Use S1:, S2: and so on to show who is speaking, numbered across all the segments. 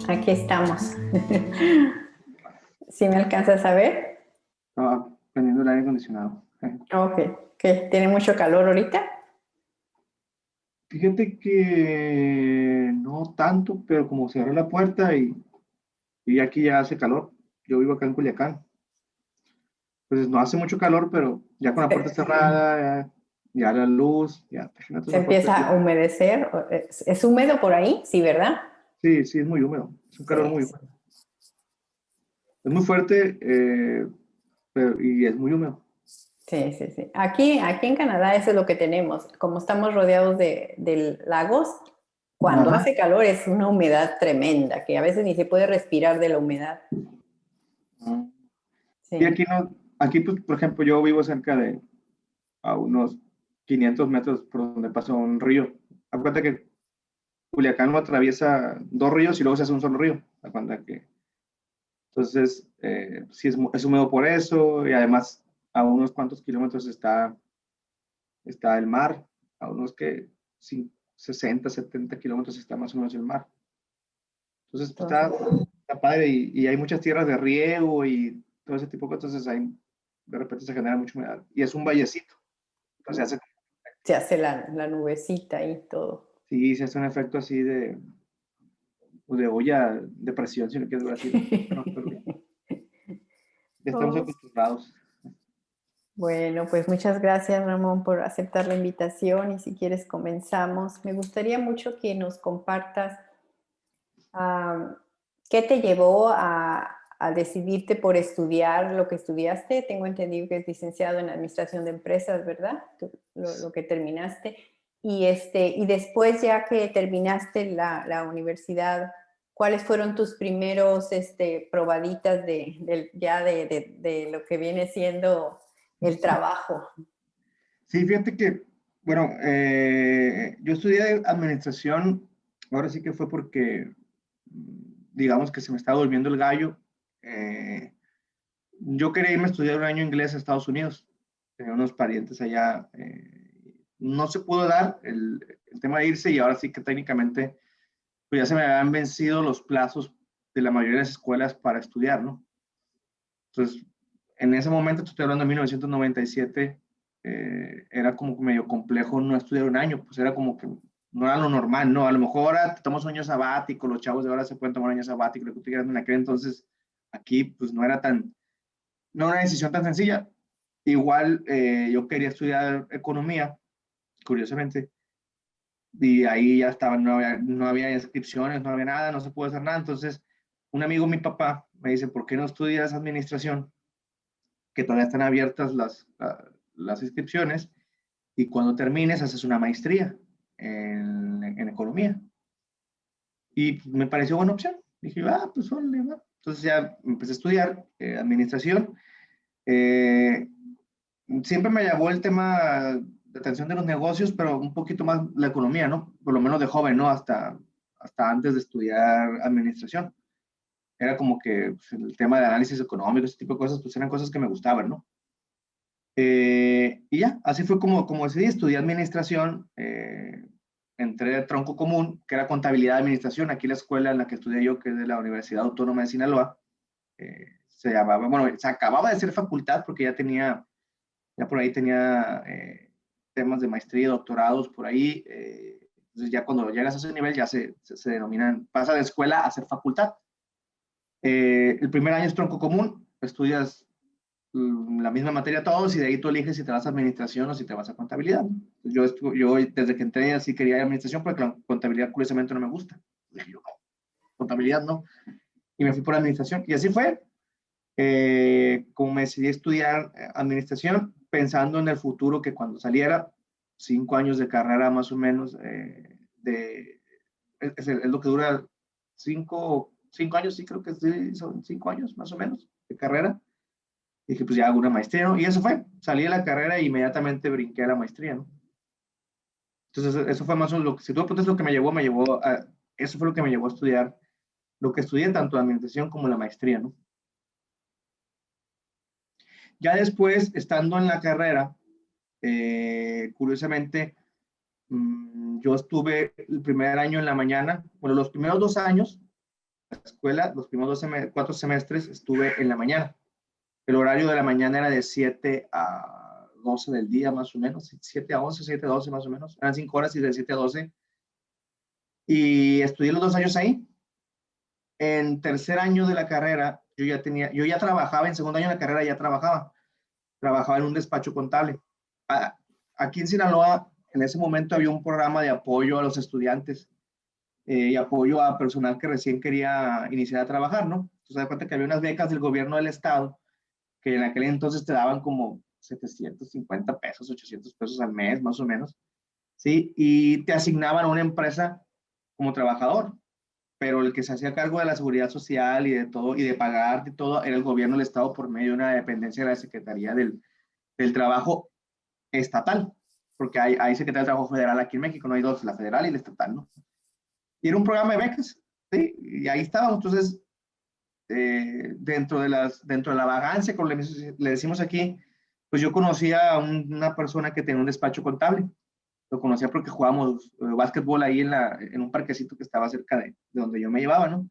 S1: Aquí estamos. ¿Sí me alcanzas a ver?
S2: Estaba prendiendo el aire acondicionado.
S1: Ok. ¿Qué? ¿Tiene mucho calor ahorita?
S2: Fíjate que no tanto, pero como cerré la puerta y aquí ya hace calor. Yo vivo acá en Culiacán. Pues no hace mucho calor, pero ya con la puerta
S1: Se,
S2: cerrada, ya la luz, ya imagínate
S1: se
S2: esa puerta.
S1: empieza a humedecer. ¿Es húmedo por ahí? Sí, ¿verdad?
S2: Sí, sí, es muy húmedo. Es un calor
S1: Sí,
S2: muy
S1: sí.
S2: húmedo. Es muy fuerte, y es muy húmedo.
S1: Sí, sí, sí. Aquí en Canadá eso es lo que tenemos. Como estamos rodeados de lagos, cuando
S2: Ajá.
S1: hace calor es una humedad tremenda, que a veces ni se puede respirar de la humedad.
S2: Y
S1: Sí.
S2: aquí no, aquí pues, por ejemplo, yo vivo cerca de a unos 500 metros por donde pasa un río. Acuérdate que Culiacán lo atraviesa dos ríos y luego se hace un solo río. Acuérdate que, entonces, sí es húmedo por eso y además a unos cuantos kilómetros está el mar, a unos que 60, 70 kilómetros está más o menos el mar. Entonces, pues,
S1: Entonces,
S2: está padre y hay muchas tierras de riego y todo ese tipo de cosas, entonces ahí de repente se genera mucha humedad. Y es un vallecito, entonces
S1: se hace la nubecita y todo.
S2: sí, se hace un efecto así de olla de presión, si lo quieres ver así, ¿no? Bueno, pero ya estamos
S1: Oh.
S2: acostumbrados.
S1: Bueno, pues muchas gracias, Ramón, por aceptar la invitación y si quieres comenzamos. Me gustaría mucho que nos compartas ah, qué te llevó a decidirte por estudiar lo que estudiaste. Tengo entendido que es licenciado en Administración de Empresas, ¿verdad? Lo que terminaste. Y después, ya que terminaste la universidad, ¿cuáles fueron tus primeros probaditas de lo que viene siendo el trabajo?
S2: Sí, fíjate que, bueno, yo estudié administración, ahora sí que fue porque, digamos que se me estaba volviendo el gallo. Eh, yo quería irme a estudiar un año inglés a Estados Unidos. Tenía unos parientes allá. No se pudo dar el tema de irse y ahora sí que técnicamente pues ya se me habían vencido los plazos de la mayoría de las escuelas para estudiar, ¿no? Entonces, en ese momento, estoy hablando de 1997, era como medio complejo no estudiar un año, pues era como que no era lo normal, ¿no? A lo mejor ahora te tomas un año sabático, los chavos de ahora se pueden tomar un año sabático, lo que tú quieras, en aquel entonces aquí pues no era una decisión tan sencilla. Igual yo quería estudiar economía, curiosamente, y ahí ya estaba, no había inscripciones, no había nada, no se pudo hacer nada, entonces un amigo, mi papá, me dice, ¿por qué no estudias administración? Que todavía están abiertas las inscripciones y cuando termines haces una maestría en economía. Y me pareció buena opción. Dije, pues órale, va. Entonces ya empecé a estudiar administración. Eh, siempre me llamó el tema de atención de los negocios, pero un poquito más la economía, ¿no? Por lo menos de joven, ¿no? Hasta antes de estudiar administración. Era como que pues, el tema de análisis económico, ese tipo de cosas, pues eran cosas que me gustaban, ¿no? Y ya, así fue como decidí, estudiar administración, entré a tronco común, que era contabilidad y administración, aquí la escuela en la que estudié yo, que es de la Universidad Autónoma de Sinaloa, se llamaba, bueno, se acababa de ser facultad porque ya por ahí tenía temas de maestría, doctorados por ahí, entonces ya cuando llegas a ese nivel ya se denominan, pasa de escuela a ser facultad. El primer año es tronco común, estudias la misma materia todos y de ahí tú eliges si te vas a administración o si te vas a contabilidad. Yo desde que entré así quería administración porque la contabilidad curiosamente no me gusta. Dije yo, no, contabilidad no. Y me fui por administración. Y así fue como me decidí estudiar administración pensando en el futuro que cuando saliera, 5 años de carrera más o menos, es lo que dura 5 años, sí creo que sí, son 5 años más o menos de carrera. Dije, pues ya hago una maestría, ¿no? Y eso fue, salí de la carrera e inmediatamente brinqué a la maestría, ¿no? Entonces, eso fue más o menos lo que, si tú me preguntas lo que me llevó a, eso fue lo que me llevó a estudiar, lo que estudié tanto la administración como la maestría, ¿no? Ya después, estando en la carrera, curiosamente, yo estuve el primer año en la mañana, bueno, los primeros 2 años, la escuela, los primeros 4 semestres estuve en la mañana. El horario de la mañana era de 7 a 12 del día, más o menos, 7 a 11, 7 a 12 más o menos, eran 5 horas y de 7 a 12. Y estudié los 2 años ahí. En tercer año de la carrera, yo ya trabajaba, en segundo año de la carrera ya trabajaba en un despacho contable. Aquí en Sinaloa, en ese momento había un programa de apoyo a los estudiantes y apoyo a personal que recién quería iniciar a trabajar, ¿no? Entonces, se da cuenta que había unas becas del gobierno del estado que en aquel entonces te daban como 750 pesos, 800 pesos al mes, más o menos, ¿sí? Y te asignaban a una empresa como trabajador, pero el que se hacía cargo de la seguridad social y de todo, y de pagar de todo, era el gobierno del estado por medio de una dependencia de la Secretaría del Trabajo estatal, porque hay Secretaría del Trabajo Federal aquí en México, no hay dos, la federal y la estatal, ¿no? Y era un programa de becas, ¿sí? Y ahí estábamos, entonces, dentro de la vagancia, como le decimos aquí, pues yo conocía a una persona que tenía un despacho contable. Lo conocía porque jugábamos básquetbol ahí en un parquecito que estaba cerca de donde yo me llevaba, ¿no?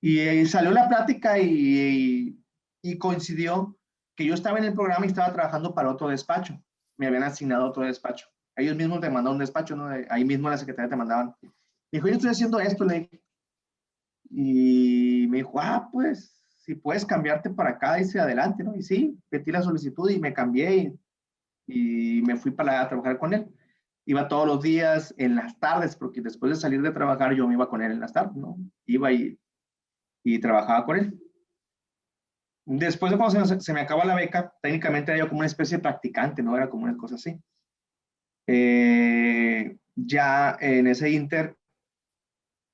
S2: Y salió la plática y coincidió que yo estaba en el programa y estaba trabajando para otro despacho. Me habían asignado otro despacho. Ellos mismos te mandaron un despacho, ¿no? Ahí mismo en la secretaría te mandaban. Me dijo, yo estoy haciendo esto, le dije. Y me dijo, pues, si puedes cambiarte para acá, dice adelante, ¿no? Y sí, metí la solicitud y me cambié y me fui para a trabajar con él. Iba todos los días en las tardes, porque después de salir de trabajar yo me iba con él en las tardes, ¿no? Iba y trabajaba con él. Después de cuando se me acaba la beca, técnicamente era yo como una especie de practicante, ¿no? Era como una cosa así. Ya en ese inter,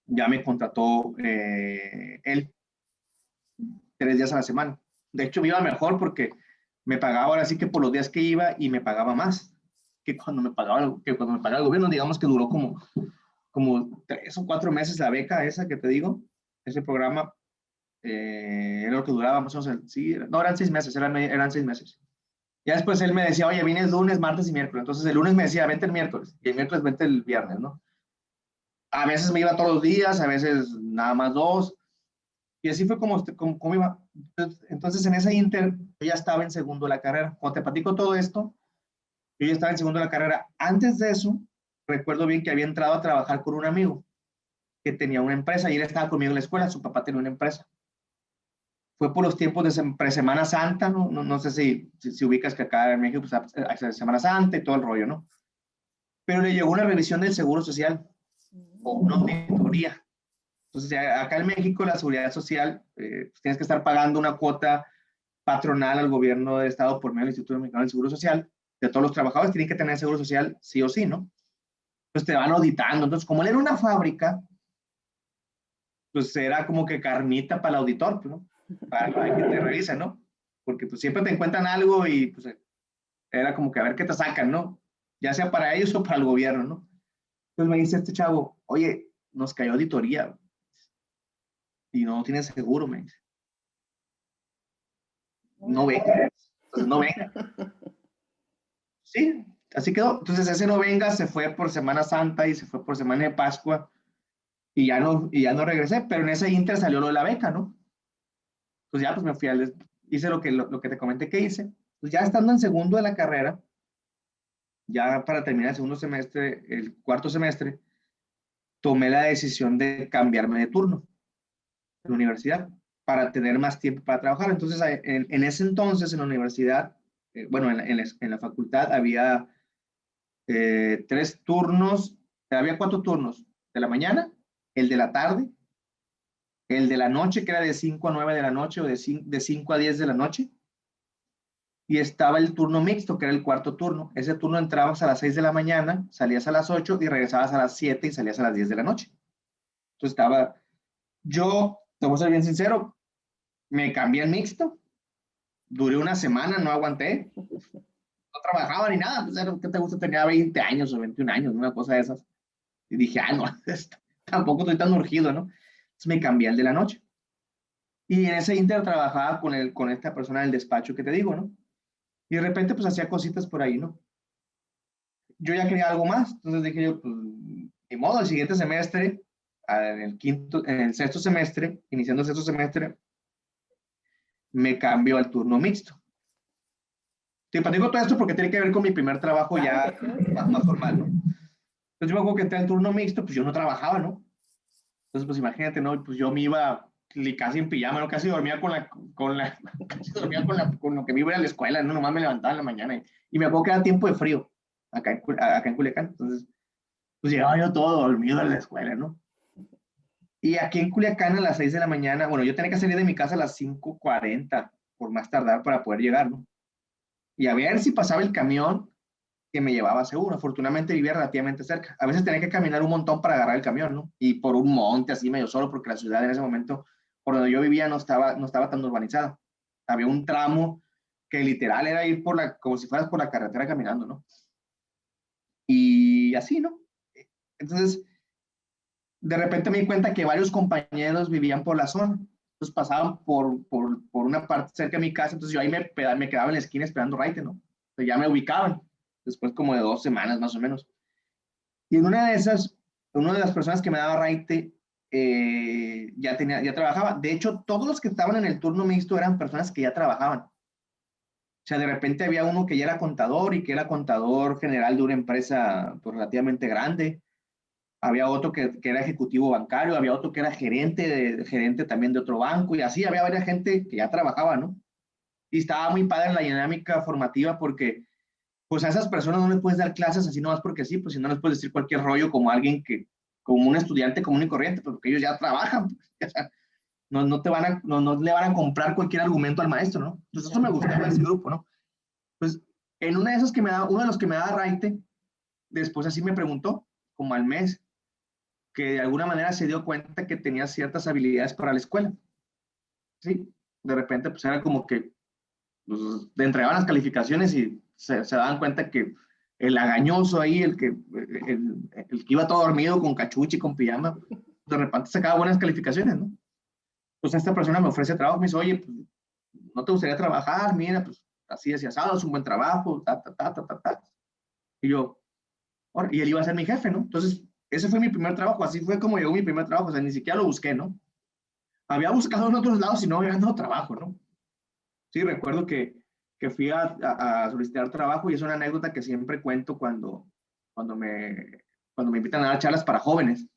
S2: ya me contrató él 3 días a la semana. De hecho, me iba mejor porque me pagaba ahora sí que por los días que iba y me pagaba más que cuando me pagaba el gobierno. Digamos que duró como 3 o 4 meses la beca esa que te digo, ese programa. Era lo que duraba más o menos, sí, no, eran 6 meses, eran 6 meses. Ya después él me decía, oye, vienes lunes, martes y miércoles. Entonces el lunes me decía, vente el miércoles, y el miércoles vente el viernes, ¿no? A veces me iba todos los días, a veces nada más 2, y así fue como iba. Entonces en ese inter, yo ya estaba en segundo de la carrera. Cuando te platico todo esto, yo ya estaba en segundo de la carrera. Antes de eso, recuerdo bien que había entrado a trabajar con un amigo que tenía una empresa y él estaba conmigo en la escuela, su papá tenía una empresa. Fue por los tiempos de Semana Santa, ¿no? No sé si ubicas que acá en México pues, hay Semana Santa y todo el rollo, ¿no? Pero le llegó una revisión del Seguro Social o una auditoría. Entonces, acá en México la Seguridad Social, pues, tienes que estar pagando una cuota patronal al gobierno del Estado por medio del Instituto Mexicano del Seguro Social. De todos los trabajadores tienen que tener Seguro Social sí o sí, ¿no? Pues te van auditando. Entonces, como él era una fábrica, pues era como que carnita para el auditor, ¿no? Para que te revisen, ¿no? Porque pues siempre te encuentran algo y pues era como que a ver qué te sacan, ¿no? Ya sea para ellos o para el gobierno, ¿no? Entonces me dice este chavo, oye, nos cayó auditoría y no tienes seguro, me dice. No venga. Entonces no venga. Sí, así quedó. Entonces ese no venga se fue por Semana Santa y se fue por Semana de Pascua y ya no regresé, pero en ese inter salió lo de la beca, ¿no? Pues ya pues me fui hice lo que te comenté que hice. Pues ya estando en segundo de la carrera, ya para terminar el segundo semestre, el cuarto semestre, tomé la decisión de cambiarme de turno en la universidad para tener más tiempo para trabajar. Entonces, en ese entonces en la universidad, bueno, en la facultad había 3 turnos, había 4 turnos, de la mañana, el de la tarde, el de la noche, que era de 5 a 9 de la noche o de 5 a 10 de la noche, y estaba el turno mixto, que era el cuarto turno. Ese turno entrabas a las 6 de la mañana, salías a las 8 y regresabas a las 7 y salías a las 10 de la noche. Entonces yo, te voy a ser bien sincero, me cambié al mixto duré una semana, no aguanté, no trabajaba ni nada, pues, ¿qué te gusta? Tenía 20 años o 21 años, una cosa de esas. Y dije, no, tampoco estoy tan urgido, ¿no? Entonces me cambié al de la noche. Y en ese inter trabajaba con esta persona del despacho que te digo, ¿no? Y de repente, pues hacía cositas por ahí, ¿no? Yo ya quería algo más, entonces dije yo, pues, de modo, el siguiente semestre, en el sexto semestre, iniciando el sexto semestre, me cambio al turno mixto. Te platico todo esto porque tiene que ver con mi primer trabajo
S1: Claro
S2: ya
S1: que sí.
S2: más formal, ¿no? Entonces yo me acuerdo que entré al turno mixto, pues yo no trabajaba, ¿no? Entonces, pues imagínate, ¿no? Pues yo me iba casi en pijama, ¿no? Casi dormía casi dormía con lo que me iba a la escuela, ¿no? Nomás me levantaba en la mañana y me acuerdo que era tiempo de frío acá en Culiacán. Entonces, pues llegaba yo todo dormido a la escuela, ¿no? Y aquí en Culiacán a las 6 de la mañana, bueno, yo tenía que salir de mi casa a las 5:40 por más tardar para poder llegar, ¿no? Y a ver si pasaba el camión que me llevaba seguro. Afortunadamente vivía relativamente cerca. A veces tenía que caminar un montón para agarrar el camión, ¿no? Y por un monte así medio solo, porque la ciudad en ese momento, por donde yo vivía, no estaba tan urbanizada. Había un tramo que literal era ir como si fueras por la carretera caminando, ¿no? Y así, ¿no? Entonces, de repente me di cuenta que varios compañeros vivían por la zona. Entonces pasaban por una parte cerca de mi casa, entonces yo ahí me quedaba en la esquina esperando raite, ¿no? Entonces ya me ubicaban, después como de 2 semanas más o menos. Y en una de esas, una de las personas que me daba raite ya trabajaba. De hecho, todos los que estaban en el turno mixto eran personas que ya trabajaban. O sea, de repente había uno que ya era contador y que era contador general de una empresa pues, relativamente grande. Había otro que era ejecutivo bancario, había otro que era gerente también de otro banco y así había varias gente que ya trabajaba, ¿no? Y estaba muy padre en la dinámica formativa porque pues a esas personas no les puedes dar clases así nomás porque sí, pues si no les puedes decir cualquier rollo como alguien como un estudiante común y corriente, pues, porque ellos ya trabajan, pues, o sea, no le van a comprar cualquier argumento al maestro, ¿no? Entonces eso me gustaba de ese grupo, ¿no? Pues en una de esas uno de los que me daba raite, después así me preguntó, como al mes, que de alguna manera se dio cuenta que tenía ciertas habilidades para la escuela, ¿sí? De repente pues era como que pues, le entregaban las calificaciones y se daban cuenta que el agañoso ahí, el que iba todo dormido con cachucha y con pijama, de repente sacaba buenas calificaciones, ¿no? Pues esta persona me ofrece trabajo, me dice, oye, pues, ¿no te gustaría trabajar? Mira, pues así así asado, es un buen trabajo, ta, ta, ta, ta, ta, ta. Y yo, y él iba a ser mi jefe, ¿no? Entonces, ese fue mi primer trabajo, así fue como llegó mi primer trabajo, o sea, ni siquiera lo busqué, ¿no? Había buscado en otros lados y no había dado trabajo, ¿no? Sí, recuerdo que fui a solicitar trabajo y es una anécdota que siempre cuento cuando me, cuando me invitan a dar charlas para jóvenes,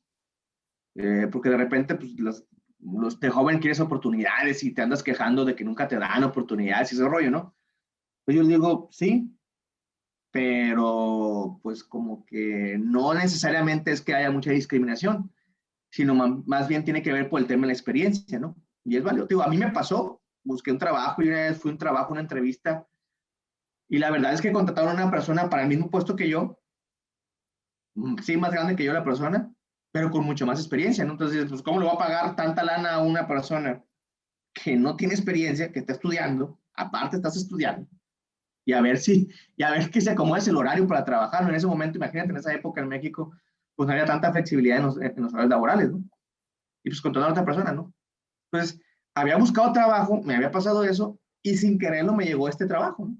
S2: porque de repente pues, los de joven quieres oportunidades y te andas quejando de que nunca te dan oportunidades y ese rollo, ¿no? Pues yo les digo, sí, pero pues como que no necesariamente es que haya mucha discriminación, sino más bien tiene que ver por el tema de la experiencia, ¿no? Y es válido. Digo, a mí me pasó, busqué un trabajo y una vez fui a un trabajo, una entrevista, y la verdad es que contrataron a una persona para el mismo puesto que yo, sí, más grande que yo la persona, pero con mucho más experiencia, ¿no? Entonces, pues, ¿cómo le va a pagar tanta lana a una persona que no tiene experiencia, que está estudiando, aparte estás estudiando, y a ver que se acomoda el horario para trabajar, ¿no? En ese momento, imagínate, en esa época en México, pues no había tanta flexibilidad en los horarios laborales, ¿no? Y pues contrataron a otra persona, ¿no? Entonces, había buscado trabajo, me había pasado eso, y sin quererlo me llegó este trabajo, ¿no?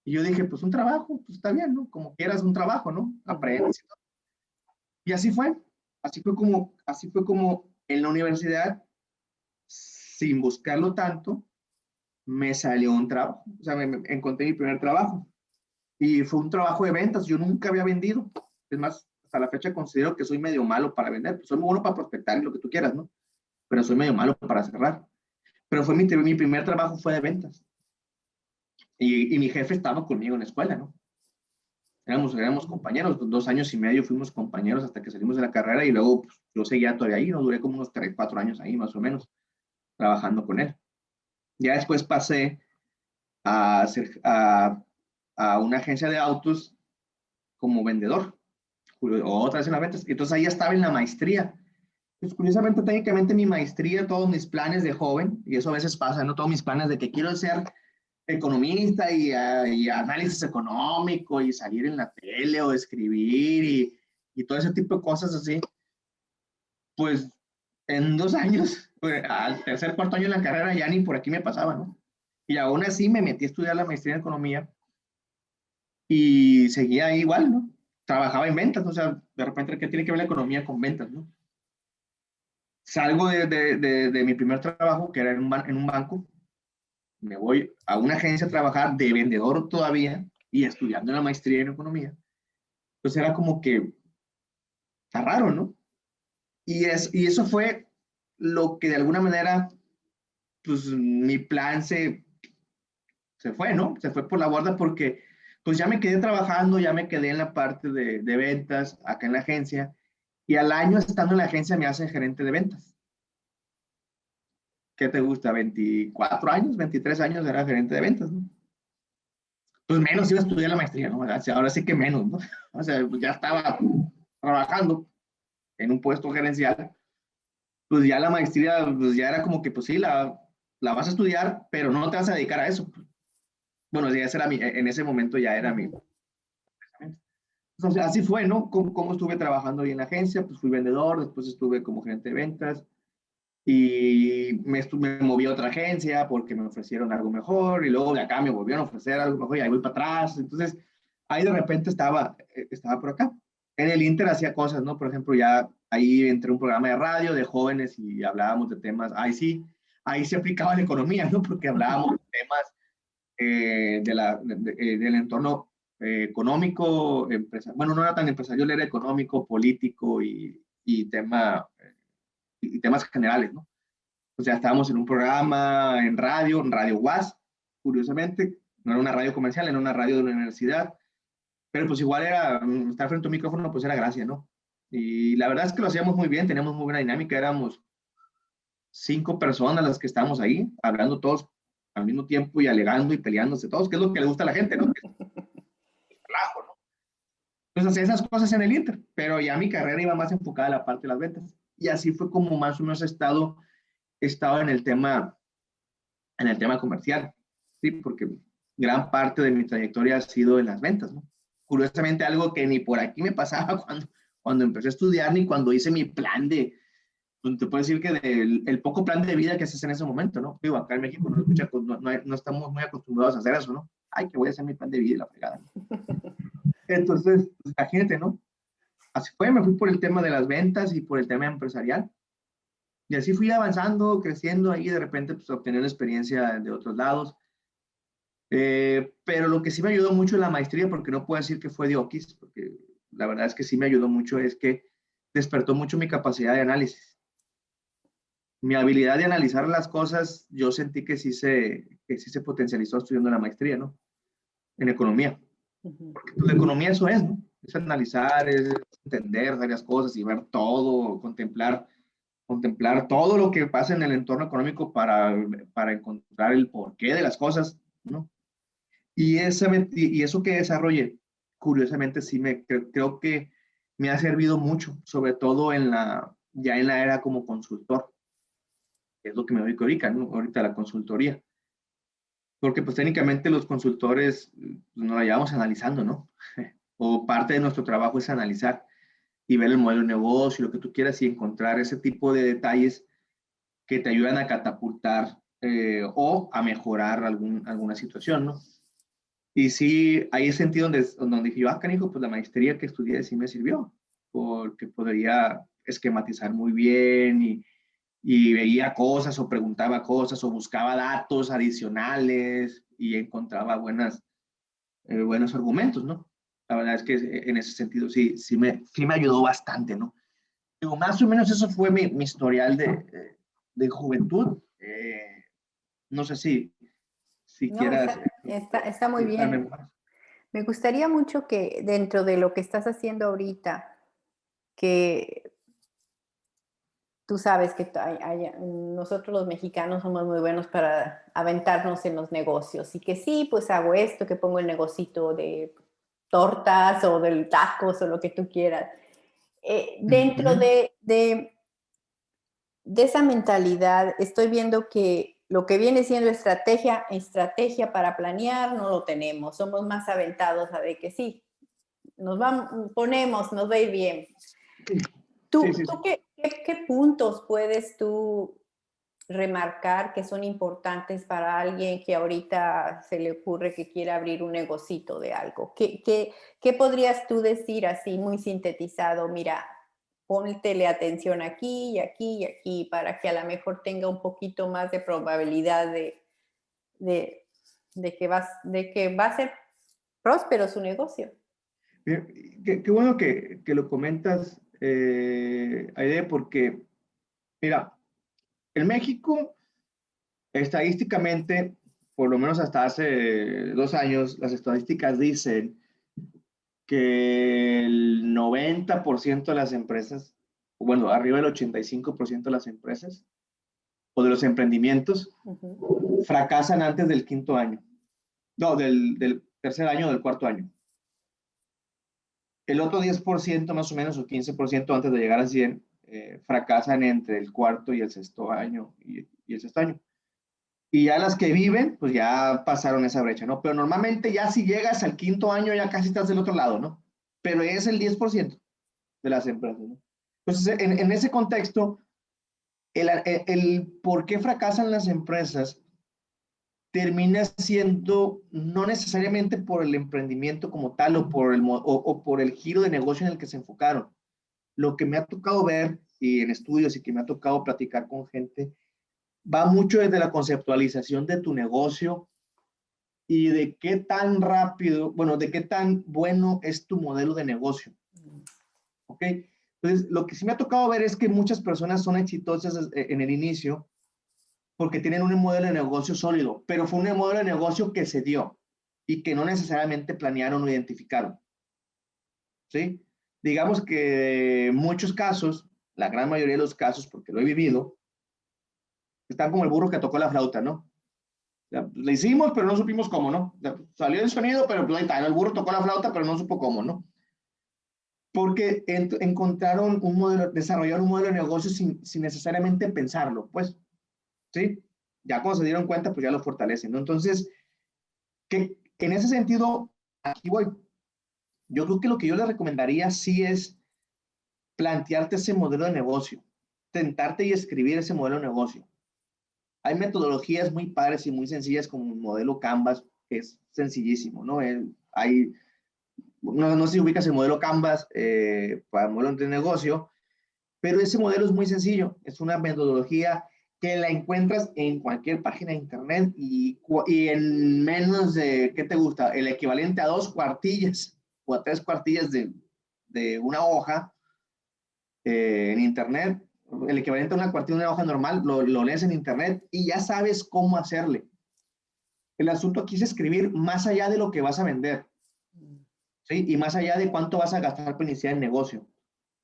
S2: Y yo dije, pues un trabajo, pues está bien, ¿no? Como quieras un trabajo, ¿no? Aprendes y todo. Y así fue como en la universidad, sin buscarlo tanto, me salió un trabajo. O sea, encontré mi primer trabajo. Y fue un trabajo de ventas. Yo nunca había vendido. Es más, hasta la fecha considero que soy medio malo para vender. Soy muy bueno para prospectar y lo que tú quieras, ¿no? Pero soy medio malo para cerrar. Pero mi primer trabajo fue de ventas. Y mi jefe estaba conmigo en la escuela, ¿no? Éramos compañeros, 2 años y medio fuimos compañeros hasta que salimos de la carrera y luego pues, yo seguía todavía ahí, ¿no? Duré como unos 3, 4 años ahí más o menos trabajando con él. Ya después pasé a una agencia de autos como vendedor, otra vez en las ventas. Entonces ahí ya estaba en la maestría. Pues curiosamente, técnicamente mi maestría, todos mis planes de joven, y eso a veces pasa, ¿no? Todos mis planes de que quiero ser economista y análisis económico y salir en la tele o escribir y todo ese tipo de cosas así, pues en 2 años, pues, al tercer, cuarto año de la carrera ya ni por aquí me pasaba, ¿no? Y aún así me metí a estudiar la maestría en economía y seguía ahí igual, ¿no? Trabajaba en ventas, o sea, de repente, ¿qué tiene que ver la economía con ventas, no? Salgo de mi primer trabajo, que era en un banco, me voy a una agencia a trabajar de vendedor todavía y estudiando la maestría en economía. Entonces era como que está raro, ¿no? Y eso fue lo que de alguna manera, pues mi plan se fue, ¿no? Se fue por la borda porque pues ya me quedé trabajando, ya me quedé en la parte de ventas acá en la agencia y al año estando en la agencia me hacen gerente de ventas. ¿Qué te gusta? 24 años, 23 años era gerente de ventas, ¿no? Pues menos iba a estudiar la maestría, ¿no? Ahora sí que menos, ¿no? O sea, pues ya estaba trabajando en un puesto gerencial, pues ya la maestría, pues ya era como que, pues sí, la vas a estudiar, pero no te vas a dedicar a eso. Bueno, ya ese era en ese momento ya era mi. Entonces, así fue, ¿no? Cómo estuve trabajando ahí en la agencia, pues fui vendedor, después estuve como gerente de ventas y me moví a otra agencia porque me ofrecieron algo mejor y luego de acá me volvieron a ofrecer algo mejor y ahí voy para atrás. Entonces, ahí de repente estaba por acá. En el Inter hacía cosas, ¿no? Por ejemplo, ya ahí entré a un programa de radio de jóvenes y hablábamos de temas, ahí sí aplicaba la economía, ¿no? Porque hablábamos de temas del entorno económico, bueno, no era tan empresarial, era económico, político y temas generales, ¿no? O sea, estábamos en un programa en Radio UAS, curiosamente, no era una radio comercial, era una radio de una universidad, pero pues igual era, estar frente a un micrófono, pues era gracia, ¿no? Y la verdad es que lo hacíamos muy bien, teníamos muy buena dinámica, éramos 5 personas las que estábamos ahí, hablando todos al mismo tiempo y alegando y peleándose todos, que es lo que le gusta a la gente, ¿no? Que es relajo, ¿no? Entonces hacía esas cosas en el Inter, pero ya mi carrera iba más enfocada a la parte de las ventas. Y así fue como más o menos he estado en el tema comercial, ¿sí? Porque gran parte de mi trayectoria ha sido en las ventas, ¿no? Curiosamente, algo que ni por aquí me pasaba cuando empecé a estudiar, ni cuando hice mi plan pues te puedo decir que el poco plan de vida que haces en ese momento, ¿no? Digo, acá en México no estamos muy acostumbrados a hacer eso, ¿no? Ay, que voy a hacer mi plan de vida y la fregada, ¿no? Entonces, pues, imagínate, ¿no? Así fue, me fui por el tema de las ventas y por el tema empresarial. Y así fui avanzando, creciendo ahí, de repente, pues, obteniendo experiencia de otros lados. Pero lo que sí me ayudó mucho en la maestría, porque no puedo decir que fue de Oquis, porque la verdad es que sí me ayudó mucho, es que despertó mucho mi capacidad de análisis. Mi habilidad de analizar las cosas, yo sentí que sí se potencializó estudiando la maestría, ¿no? En economía. Porque pues, la economía eso es, ¿no? Es analizar, es entender varias cosas y ver todo, contemplar todo lo que pasa en el entorno económico para encontrar el porqué de las cosas, ¿no? Y eso que desarrollé, curiosamente, sí creo que me ha servido mucho, sobre todo ya en la era como consultor, que es lo que me dedico ahorita, ¿no? Ahorita a la consultoría. Porque pues técnicamente los consultores pues, nos la llevamos analizando, ¿no? O parte de nuestro trabajo es analizar y ver el modelo de negocio, lo que tú quieras y encontrar ese tipo de detalles que te ayudan a catapultar o a mejorar alguna situación, ¿no? Y sí, hay ese sentido donde dije yo, canijo, pues la maestría que estudié sí me sirvió, porque podría esquematizar muy bien y veía cosas o preguntaba cosas o buscaba datos adicionales y encontraba buenos argumentos, ¿no? La verdad es que en ese sentido sí me ayudó bastante, ¿no? Digo, más o menos eso fue mi historial de juventud. No sé si
S1: No,
S2: quieras
S1: está muy
S2: preguntarme
S1: bien.
S2: más.
S1: Me gustaría mucho que dentro de lo que estás haciendo ahorita, que tú sabes que nosotros los mexicanos somos muy buenos para aventarnos en los negocios y que sí, pues hago esto, que pongo el negocito de tortas o de tacos o lo que tú quieras. Dentro
S2: Ujú.
S1: de de esa mentalidad, estoy viendo que lo que viene siendo estrategia para planear, no lo tenemos. Somos más aventados a de que sí, nos vamos, ponemos, nos va a ir bien.
S2: Sí, sí,
S1: ¿Tú
S2: sí.
S1: qué puntos puedes tú remarcar que son importantes para alguien que ahorita se le ocurre que quiere abrir un negocito de algo? ¿Qué podrías tú decir así muy sintetizado? Mira, póntele atención aquí y aquí y aquí para que a lo mejor tenga un poquito más de probabilidad de, de que va a ser próspero su negocio.
S2: Bien, qué bueno que lo comentas, Aide, porque, mira, en México, estadísticamente, por lo menos hasta hace 2 años, las estadísticas dicen que el 90% de las empresas, bueno, arriba del 85% de las empresas o de los emprendimientos fracasan antes del quinto año. No, del tercer año o del cuarto año. El otro 10% más o menos, o 15% antes de llegar a 100, fracasan entre el cuarto y el sexto año y el sexto año. Y ya las que viven, pues ya pasaron esa brecha, ¿no? Pero normalmente ya si llegas al quinto año ya casi estás del otro lado, ¿no? Pero es el 10% de las empresas, ¿no? Entonces, en ese contexto, el por qué fracasan las empresas termina siendo no necesariamente por el emprendimiento como tal o por el giro de negocio en el que se enfocaron. Lo que me ha tocado ver y en estudios y que me ha tocado platicar con gente, va mucho desde la conceptualización de tu negocio y de qué tan rápido, bueno, de qué tan bueno es tu modelo de negocio. ¿Ok? Entonces, lo que sí me ha tocado ver es que muchas personas son exitosas en el inicio porque tienen un modelo de negocio sólido, pero fue un modelo de negocio que se dio y que no necesariamente planearon o identificaron. ¿Sí? Digamos que en muchos casos, la gran mayoría de los casos, porque lo he vivido, están como el burro que tocó la flauta, ¿no? Le hicimos, pero no supimos cómo, ¿no? Salió el sonido, pero pues ahí está, el burro tocó la flauta, pero no supo cómo, ¿no? Porque encontraron un modelo, desarrollaron un modelo de negocio sin necesariamente pensarlo, pues, ¿sí? Ya cuando se dieron cuenta, pues ya lo fortalecen, ¿no? Entonces, que en ese sentido, aquí voy. Yo creo que lo que yo le recomendaría sí es plantearte ese modelo de negocio, tentarte y escribir ese modelo de negocio. Hay metodologías muy padres y muy sencillas como el modelo Canvas, que es sencillísimo, ¿no? No sé si ubicas el modelo Canvas para el modelo de negocio, pero ese modelo es muy sencillo, es una metodología que la encuentras en cualquier página de internet y en menos de, ¿qué te gusta? El equivalente a 2 cuartillas o a 3 cuartillas de una hoja en internet, el equivalente a una cuartilla de una hoja normal, lo lees en internet y ya sabes cómo hacerle. El asunto aquí es escribir más allá de lo que vas a vender, ¿sí? Y más allá de cuánto vas a gastar para iniciar el negocio.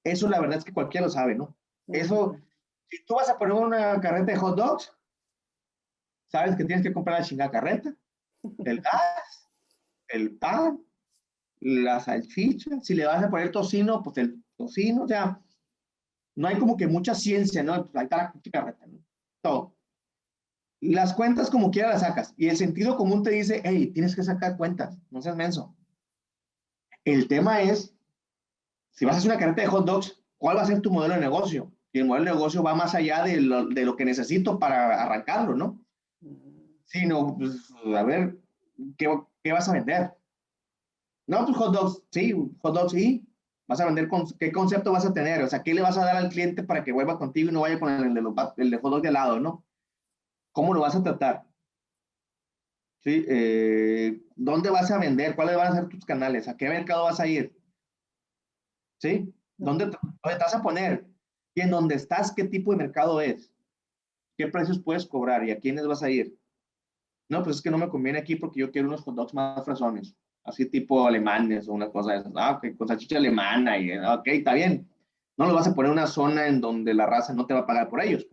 S2: Eso la verdad es que cualquiera lo sabe, ¿no? Eso, si tú vas a poner una carreta de hot dogs, sabes que tienes que comprar la chingada carreta, el gas, el pan, la salchicha. Si le vas a poner tocino, pues el tocino. O sea, no hay como que mucha ciencia, ¿no? Ahí está la carreta, ¿no? Todo. Las cuentas como quiera las sacas. Y el sentido común te dice, hey, tienes que sacar cuentas, no seas menso. El tema es, si vas a hacer una carreta de hot dogs, ¿cuál va a ser tu modelo de negocio? Y el modelo de negocio va más allá de lo que necesito para arrancarlo, ¿no? Sino, pues, a ver, ¿qué vas a vender? No, pues hot dogs sí. Vas a vender, ¿qué concepto vas a tener? O sea, ¿qué le vas a dar al cliente para que vuelva contigo y no vaya con el de hot dog de al lado, ¿no? ¿Cómo lo vas a tratar? ¿Sí? ¿Dónde vas a vender? ¿Cuáles van a ser tus canales? ¿A qué mercado vas a ir? ¿Sí? ¿Dónde te vas a poner? Y en dónde estás, ¿qué tipo de mercado es? ¿Qué precios puedes cobrar? ¿Y a quiénes vas a ir? No, pues es que no me conviene aquí porque yo quiero unos hot dogs más fresones, así tipo alemanes o una cosa de esas. Ah, ok, con salchicha alemana y, ok, está bien. No lo vas a poner en una zona en donde la raza no te va a pagar por ellos.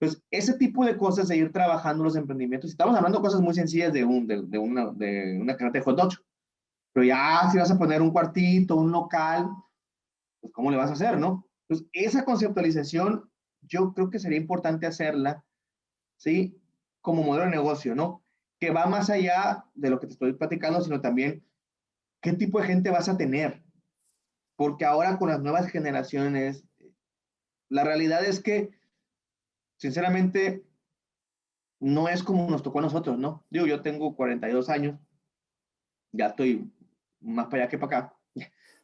S2: Pues ese tipo de cosas de ir trabajando los emprendimientos, estamos hablando de cosas muy sencillas de una carreta de hot dogs, pero ya si vas a poner un cuartito, un local, pues ¿cómo le vas a hacer, no? Pues esa conceptualización yo creo que sería importante hacerla, ¿sí? Como modelo de negocio, ¿no? Que va más allá de lo que te estoy platicando, sino también qué tipo de gente vas a tener. Porque ahora con las nuevas generaciones, la realidad es que, sinceramente, no es como nos tocó a nosotros, ¿no? Digo, yo tengo 42 años, ya estoy más para allá que para acá.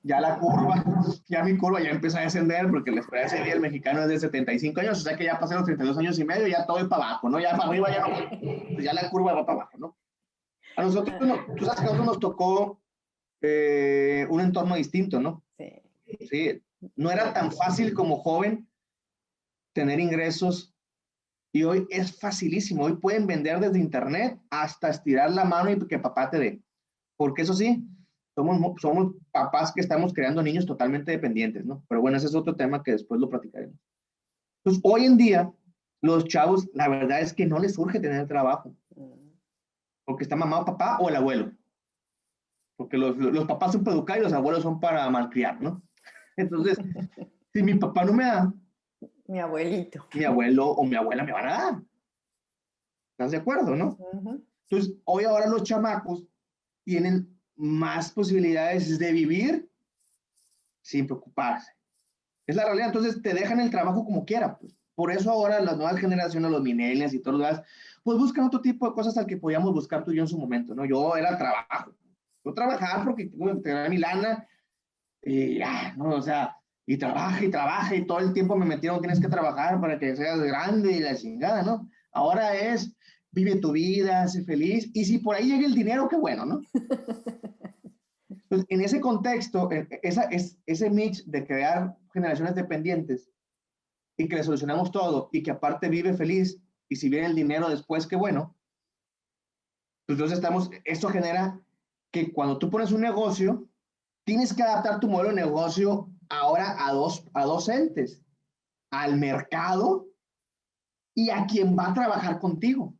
S2: Ya la curva, ya mi curva ya empieza a descender porque la esperanza de vida del mexicano es de 75 años, o sea que ya pasé los 32 años y medio, ya todo es para abajo, ¿no? Ya para arriba ya no, pues ya la curva va para abajo, ¿no? A nosotros, no, tú sabes que a nosotros nos tocó un entorno distinto, ¿no?
S1: Sí.
S2: Sí, no era tan fácil como joven tener ingresos y hoy es facilísimo. Hoy pueden vender desde internet hasta estirar la mano y que papá te dé. Porque eso sí, somos papás que estamos creando niños totalmente dependientes, ¿no? Pero bueno, ese es otro tema que después lo platicaremos. Entonces, hoy en día, los chavos, la verdad es que no les urge tener trabajo, porque está mamá o papá o el abuelo. Porque los papás son para educar y los abuelos son para malcriar, ¿no? Entonces, si mi papá no me da,
S1: Mi abuelito.
S2: mi abuelo o mi abuela me van a dar. ¿Estás de acuerdo, no?
S1: Ujú.
S2: Entonces, hoy ahora los chamacos tienen más posibilidades de vivir sin preocuparse. Es la realidad. Entonces, te dejan el trabajo como quiera. Pues. Por eso ahora las nuevas generaciones, los millennials y todos los demás, pues buscan otro tipo de cosas al que podíamos buscar tú y yo en su momento, ¿no? Yo era trabajo. Yo trabajar porque tengo que tener mi lana y ya, ¿no? O sea, y trabaja y todo el tiempo me metieron, tienes que trabajar para que seas grande y la chingada, ¿no? Ahora es, vive tu vida, sé feliz, y si por ahí llega el dinero, qué bueno, ¿no? Entonces, en ese contexto, ese mix de crear generaciones dependientes y que le solucionamos todo y que aparte vive feliz y si viene el dinero después, qué bueno, pues entonces esto genera que cuando tú pones un negocio, tienes que adaptar tu modelo de negocio ahora a dos entes, al mercado y a quien va a trabajar contigo.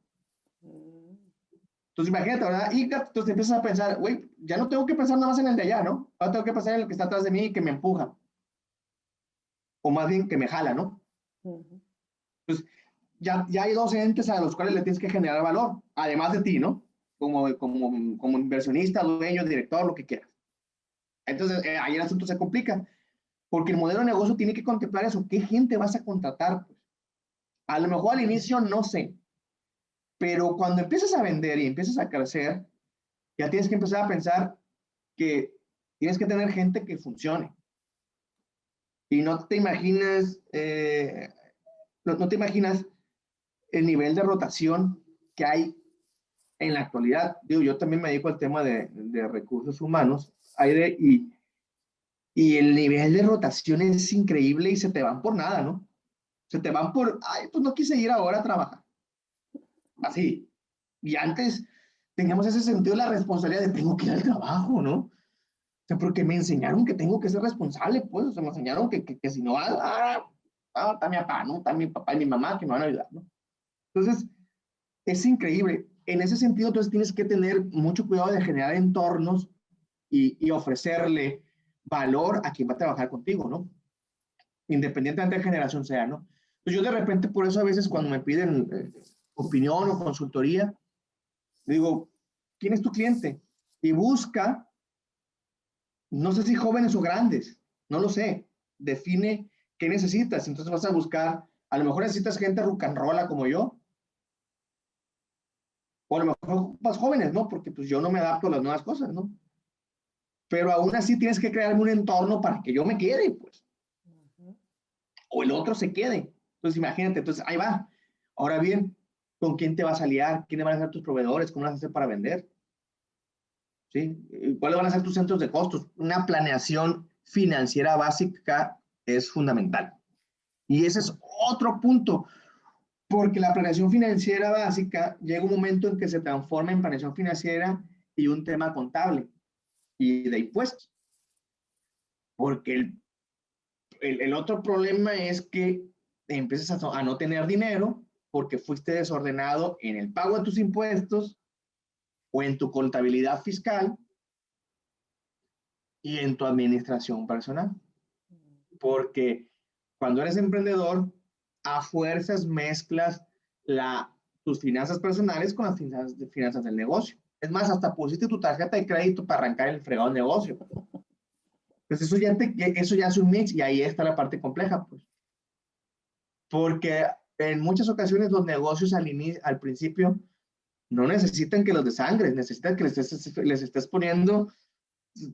S2: Entonces imagínate, ¿verdad? Y entonces empiezas a pensar, güey, ya no tengo que pensar nada más en el de allá, ¿no? Ahora tengo que pensar en el que está atrás de mí y que me empuja, o más bien que me jala, ¿no?
S1: Ujú.
S2: Entonces ya hay dos entes a los cuales le tienes que generar valor, además de ti, ¿no? Como inversionista, dueño, director, lo que quieras. Entonces ahí el asunto se complica, porque el modelo de negocio tiene que contemplar eso. ¿Qué gente vas a contratar? Pues, a lo mejor al inicio no sé, pero cuando empiezas a vender y empiezas a crecer, ya tienes que empezar a pensar que tienes que tener gente que funcione. Y no te imaginas, no te imaginas el nivel de rotación que hay en la actualidad. Digo, yo también me dedico al tema de recursos humanos, y el nivel de rotación es increíble y se te van por nada, ¿no? Se te van por, ay, pues no quise ir ahora a trabajar. Así. Y antes teníamos ese sentido de la responsabilidad de tengo que ir al trabajo, ¿no? O sea, porque me enseñaron que tengo que ser responsable, pues, o sea, me enseñaron que si no, está mi papá, ¿no? Está mi papá y mi mamá que me van a ayudar, ¿no? Entonces, es increíble. En ese sentido, entonces tienes que tener mucho cuidado de generar entornos y ofrecerle valor a quien va a trabajar contigo, ¿no? Independientemente de generación sea, ¿no? Pues yo de repente, por eso a veces cuando me piden opinión o consultoría, digo, ¿quién es tu cliente? Y busca, no sé si jóvenes o grandes, no lo sé, define qué necesitas. Entonces vas a buscar, a lo mejor necesitas gente rucanrola como yo, o a lo mejor más jóvenes, ¿no? Porque pues yo no me adapto a las nuevas cosas, ¿no? Pero aún así tienes que crearme un entorno para que yo me quede, pues, o el otro se quede. Entonces imagínate, entonces ahí va. Ahora bien, ¿con quién te vas a aliar? ¿Quiénes van a ser tus proveedores? ¿Cómo vas a hacer para vender? ¿Sí? ¿Cuáles van a ser tus centros de costos? Una planeación financiera básica es fundamental. Y ese es otro punto, porque la planeación financiera básica llega un momento en que se transforma en planeación financiera y un tema contable y de impuestos. Porque el otro problema es que empiezas a no tener dinero porque fuiste desordenado en el pago de tus impuestos o en tu contabilidad fiscal y en tu administración personal. Porque cuando eres emprendedor, a fuerzas mezclas tus finanzas personales con las finanzas del negocio. Es más, hasta pusiste tu tarjeta de crédito para arrancar el fregado negocio. Pues eso ya es un mix y ahí está la parte compleja, pues. Porque en muchas ocasiones los negocios al principio no necesitan que los desangres, necesitan que les estés poniendo,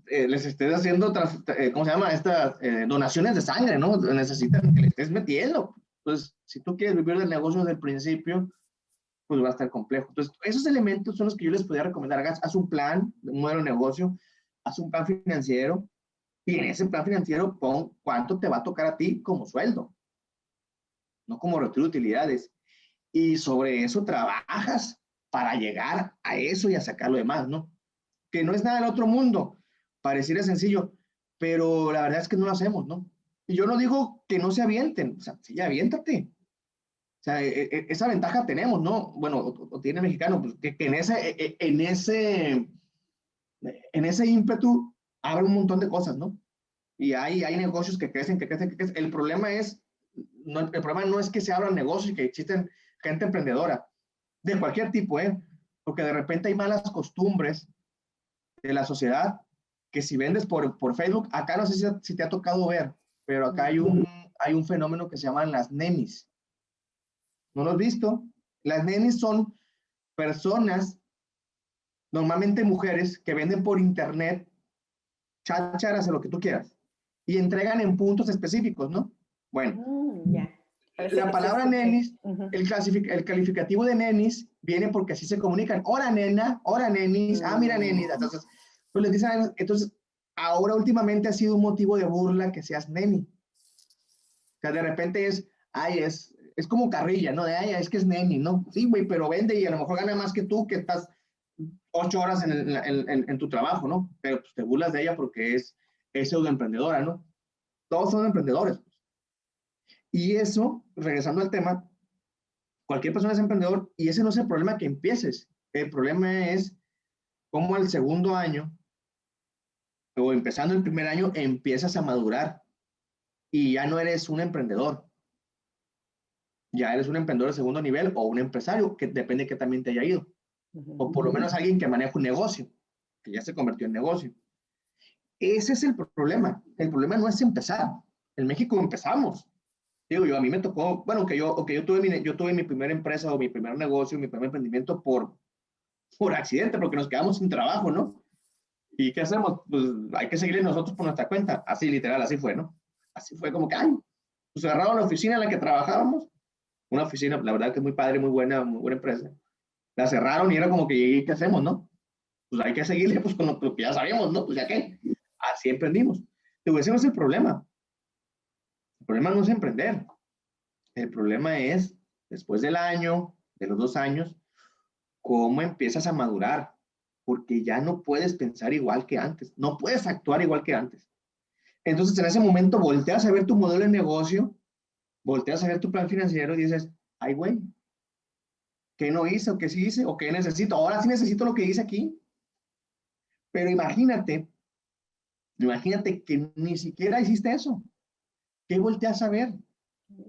S2: les estés haciendo, ¿cómo se llama? Estas donaciones de sangre, ¿no? Necesitan que les estés metiendo. Entonces, si tú quieres vivir del negocio desde el principio, pues va a estar complejo. Entonces, esos elementos son los que yo les podría recomendar. Haz un plan, un modelo de negocio, haz un plan financiero, y en ese plan financiero pon cuánto te va a tocar a ti como sueldo, no como retiro de utilidades. Y sobre eso trabajas para llegar a eso y a sacar lo demás, ¿no? Que no es nada del otro mundo, pareciera sencillo, pero la verdad es que no lo hacemos, ¿no? Y yo no digo que no se avienten, o sea, sí, aviéntate. O sea, esa ventaja tenemos, ¿no? Bueno, o tiene el mexicano, pues, que en ese ímpetu abre un montón de cosas, ¿no? Y hay negocios que crecen, que crecen, que crecen. El problema no es que se abran negocios y que existen gente emprendedora, de cualquier tipo, ¿eh? Porque de repente hay malas costumbres de la sociedad, que si vendes por Facebook, acá no sé si te ha tocado ver, pero acá hay un fenómeno que se llaman las nenis. ¿No lo has visto? Las nenis son personas, normalmente mujeres, que venden por internet chácharas o lo que tú quieras y entregan en puntos específicos, ¿no? Bueno,
S1: Ya. Parece
S2: la
S1: que sí
S2: palabra
S1: escuché.
S2: nenis, el calificativo de nenis viene porque así se comunican. Hola, nena, hola, nenis. Ah, mira, nenis. Entonces, pues les dicen, entonces, ahora últimamente ha sido un motivo de burla que seas neni. O sea, de repente es como carrilla, ¿no? De, ay, es que es neni, ¿no? Sí, güey, pero vende y a lo mejor gana más que tú, que estás 8 horas en tu trabajo, ¿no? Pero pues te burlas de ella porque es pseudoemprendedora, ¿no? Todos son emprendedores. Y eso, regresando al tema, cualquier persona es emprendedor y ese no es el problema que empieces. El problema es cómo al segundo año o empezando el primer año empiezas a madurar y ya no eres un emprendedor. Ya eres un emprendedor de segundo nivel o un empresario, que depende de que también te haya ido. O por lo menos alguien que maneja un negocio, que ya se convirtió en negocio. Ese es el problema. El problema no es empezar. En México empezamos. Digo, a mí me tocó, bueno, yo tuve mi primera empresa o mi primer negocio, mi primer emprendimiento por accidente, porque nos quedamos sin trabajo, ¿no? ¿Y qué hacemos? Pues hay que seguirle nosotros por nuestra cuenta. Así, literal, así fue, ¿no? Así fue como que, ay, pues cerraron la oficina en la que trabajábamos, una oficina, la verdad que muy padre, muy buena empresa. La cerraron y era como que, ¿y qué hacemos, no? Pues hay que seguirle pues con lo que ya sabíamos, ¿no? Pues ya que, así emprendimos. Pero ese no es el problema. El problema no es emprender. El problema es, después del año, de los 2 años, cómo empiezas a madurar, porque ya no puedes pensar igual que antes, no puedes actuar igual que antes. Entonces, en ese momento, volteas a ver tu modelo de negocio, volteas a ver tu plan financiero y dices, ay, güey, ¿qué no hice o qué sí hice o qué necesito? Ahora sí necesito lo que hice aquí. Pero imagínate que ni siquiera hiciste eso. ¿Qué volteas a ver?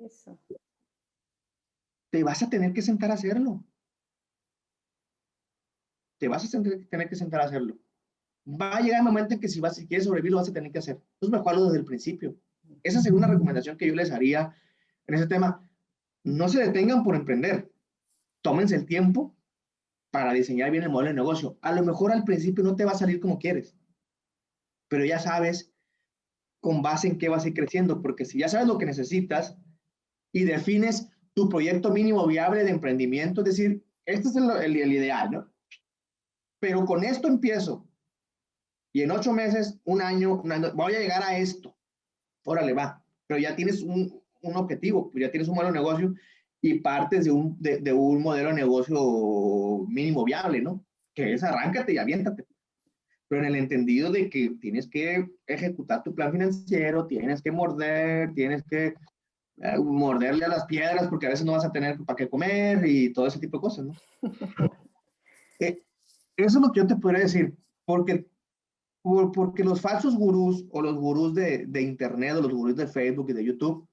S1: Eso.
S2: Te vas a tener que sentar a hacerlo. Te vas a tener que sentar a hacerlo. Va a llegar el momento en que si quieres sobrevivir, lo vas a tener que hacer. Entonces, mejorarlo desde el principio. Esa sería una recomendación que yo les haría en ese tema. No se detengan por emprender. Tómense el tiempo para diseñar bien el modelo de negocio. A lo mejor al principio no te va a salir como quieres, pero ya sabes con base en qué vas a ir creciendo, porque si ya sabes lo que necesitas y defines tu proyecto mínimo viable de emprendimiento, es decir, este es el ideal, ¿no? Pero con esto empiezo y en 8 meses, un año, voy a llegar a esto. Órale, va. Pero ya tienes un objetivo, ya tienes un modelo de negocio y partes de un modelo de negocio mínimo viable, ¿no? Que es arráncate y aviéntate. Pero en el entendido de que tienes que ejecutar tu plan financiero, tienes que morder, tienes que morderle a las piedras porque a veces no vas a tener para qué comer y todo ese tipo de cosas, ¿no? Eso es lo que yo te podría decir, porque los falsos gurús o los gurús de internet o los gurús de Facebook y de YouTube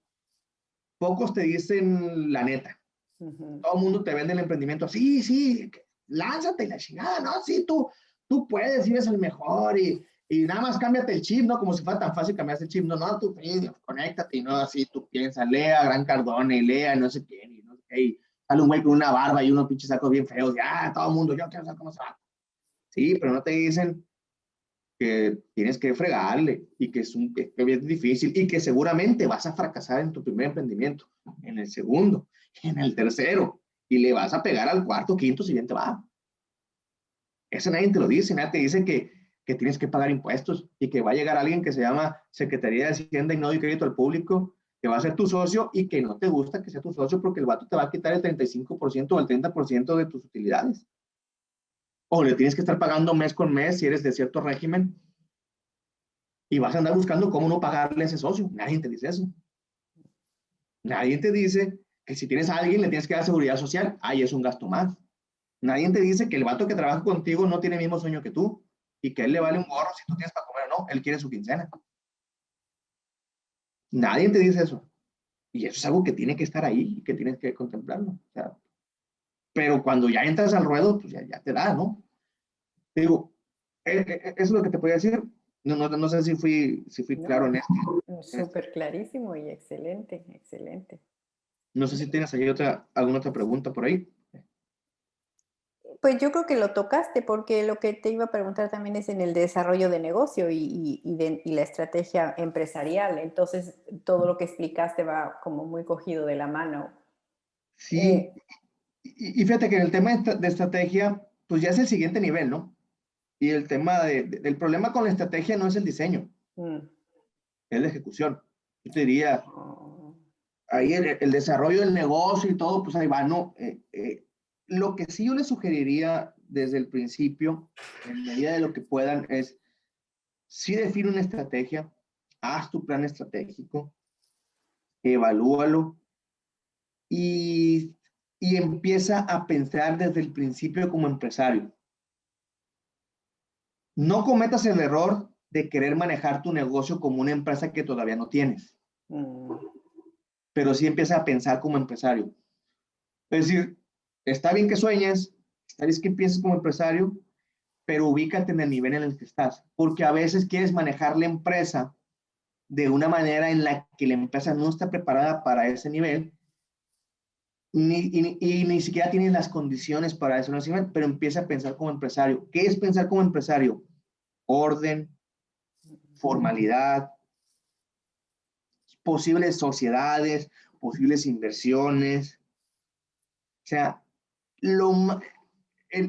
S2: pocos te dicen la neta. Todo el mundo te vende el emprendimiento. Sí, sí, lánzate la chingada, ¿no? Sí, tú puedes, eres el mejor y nada más cámbiate el chip, ¿no? Como si fuera tan fácil cambiarse el chip. No, no, tú conéctate y no, así tú piensas, lea Gran Cardone y lea no sé quién y no sé qué. Y sale un güey con una barba y unos pinches sacos bien feos. Ya, todo el mundo, yo quiero saber cómo se va. Sí, pero no te dicen que tienes que fregarle y que que es difícil y que seguramente vas a fracasar en tu primer emprendimiento, en el segundo, en el tercero y le vas a pegar al cuarto, quinto, siguiente va. Eso nadie te lo dice, nadie te dice que tienes que pagar impuestos y que va a llegar alguien que se llama Secretaría de Hacienda y no de Crédito al Público, que va a ser tu socio y que no te gusta que sea tu socio porque el vato te va a quitar el 35% o el 30% de tus utilidades. O le tienes que estar pagando mes con mes si eres de cierto régimen y vas a andar buscando cómo no pagarle a ese socio. Nadie te dice eso. Nadie te dice que si tienes a alguien le tienes que dar seguridad social. Ahí es un gasto más. Nadie te dice que el vato que trabaja contigo no tiene el mismo sueño que tú y que a él le vale un gorro si tú tienes para comer o no. Él quiere su quincena. Nadie te dice eso. Y eso es algo que tiene que estar ahí y que tienes que contemplarlo. O sea, pero cuando ya entras al ruedo, pues ya te da, ¿no? Te digo, eso es lo que te podía decir. No sé si fui claro en
S1: No,
S2: esto.
S1: súper clarísimo y excelente, excelente.
S2: No sé si tienes ahí alguna otra pregunta por ahí.
S1: Pues yo creo que lo tocaste, porque lo que te iba a preguntar también es en el desarrollo de negocio y la estrategia empresarial. Entonces, todo lo que explicaste va como muy cogido de la mano.
S2: Sí, y fíjate que en el tema de estrategia, pues ya es el siguiente nivel, ¿no? Y el tema del problema con la estrategia no es el diseño,
S1: Mm,
S2: es la ejecución. Yo te diría,
S1: oh,
S2: ahí el desarrollo del negocio y todo, pues ahí va, ¿no? Lo que sí yo le sugeriría desde el principio, en medida de lo que puedan, es sí define una estrategia, haz tu plan estratégico, evalúalo y, y empieza a pensar desde el principio como empresario. No cometas el error de querer manejar tu negocio como una empresa que todavía no tienes,
S1: mm,
S2: pero sí empieza a pensar como empresario. Es decir, está bien que sueñes, está bien que pienses como empresario, pero ubícate en el nivel en el que estás, porque a veces quieres manejar la empresa de una manera en la que la empresa no está preparada para ese nivel y ni siquiera tienes las condiciones para ese nivel, pero empieza a pensar como empresario. ¿Qué es pensar como empresario? Orden, formalidad, posibles sociedades, posibles inversiones. O sea, lo,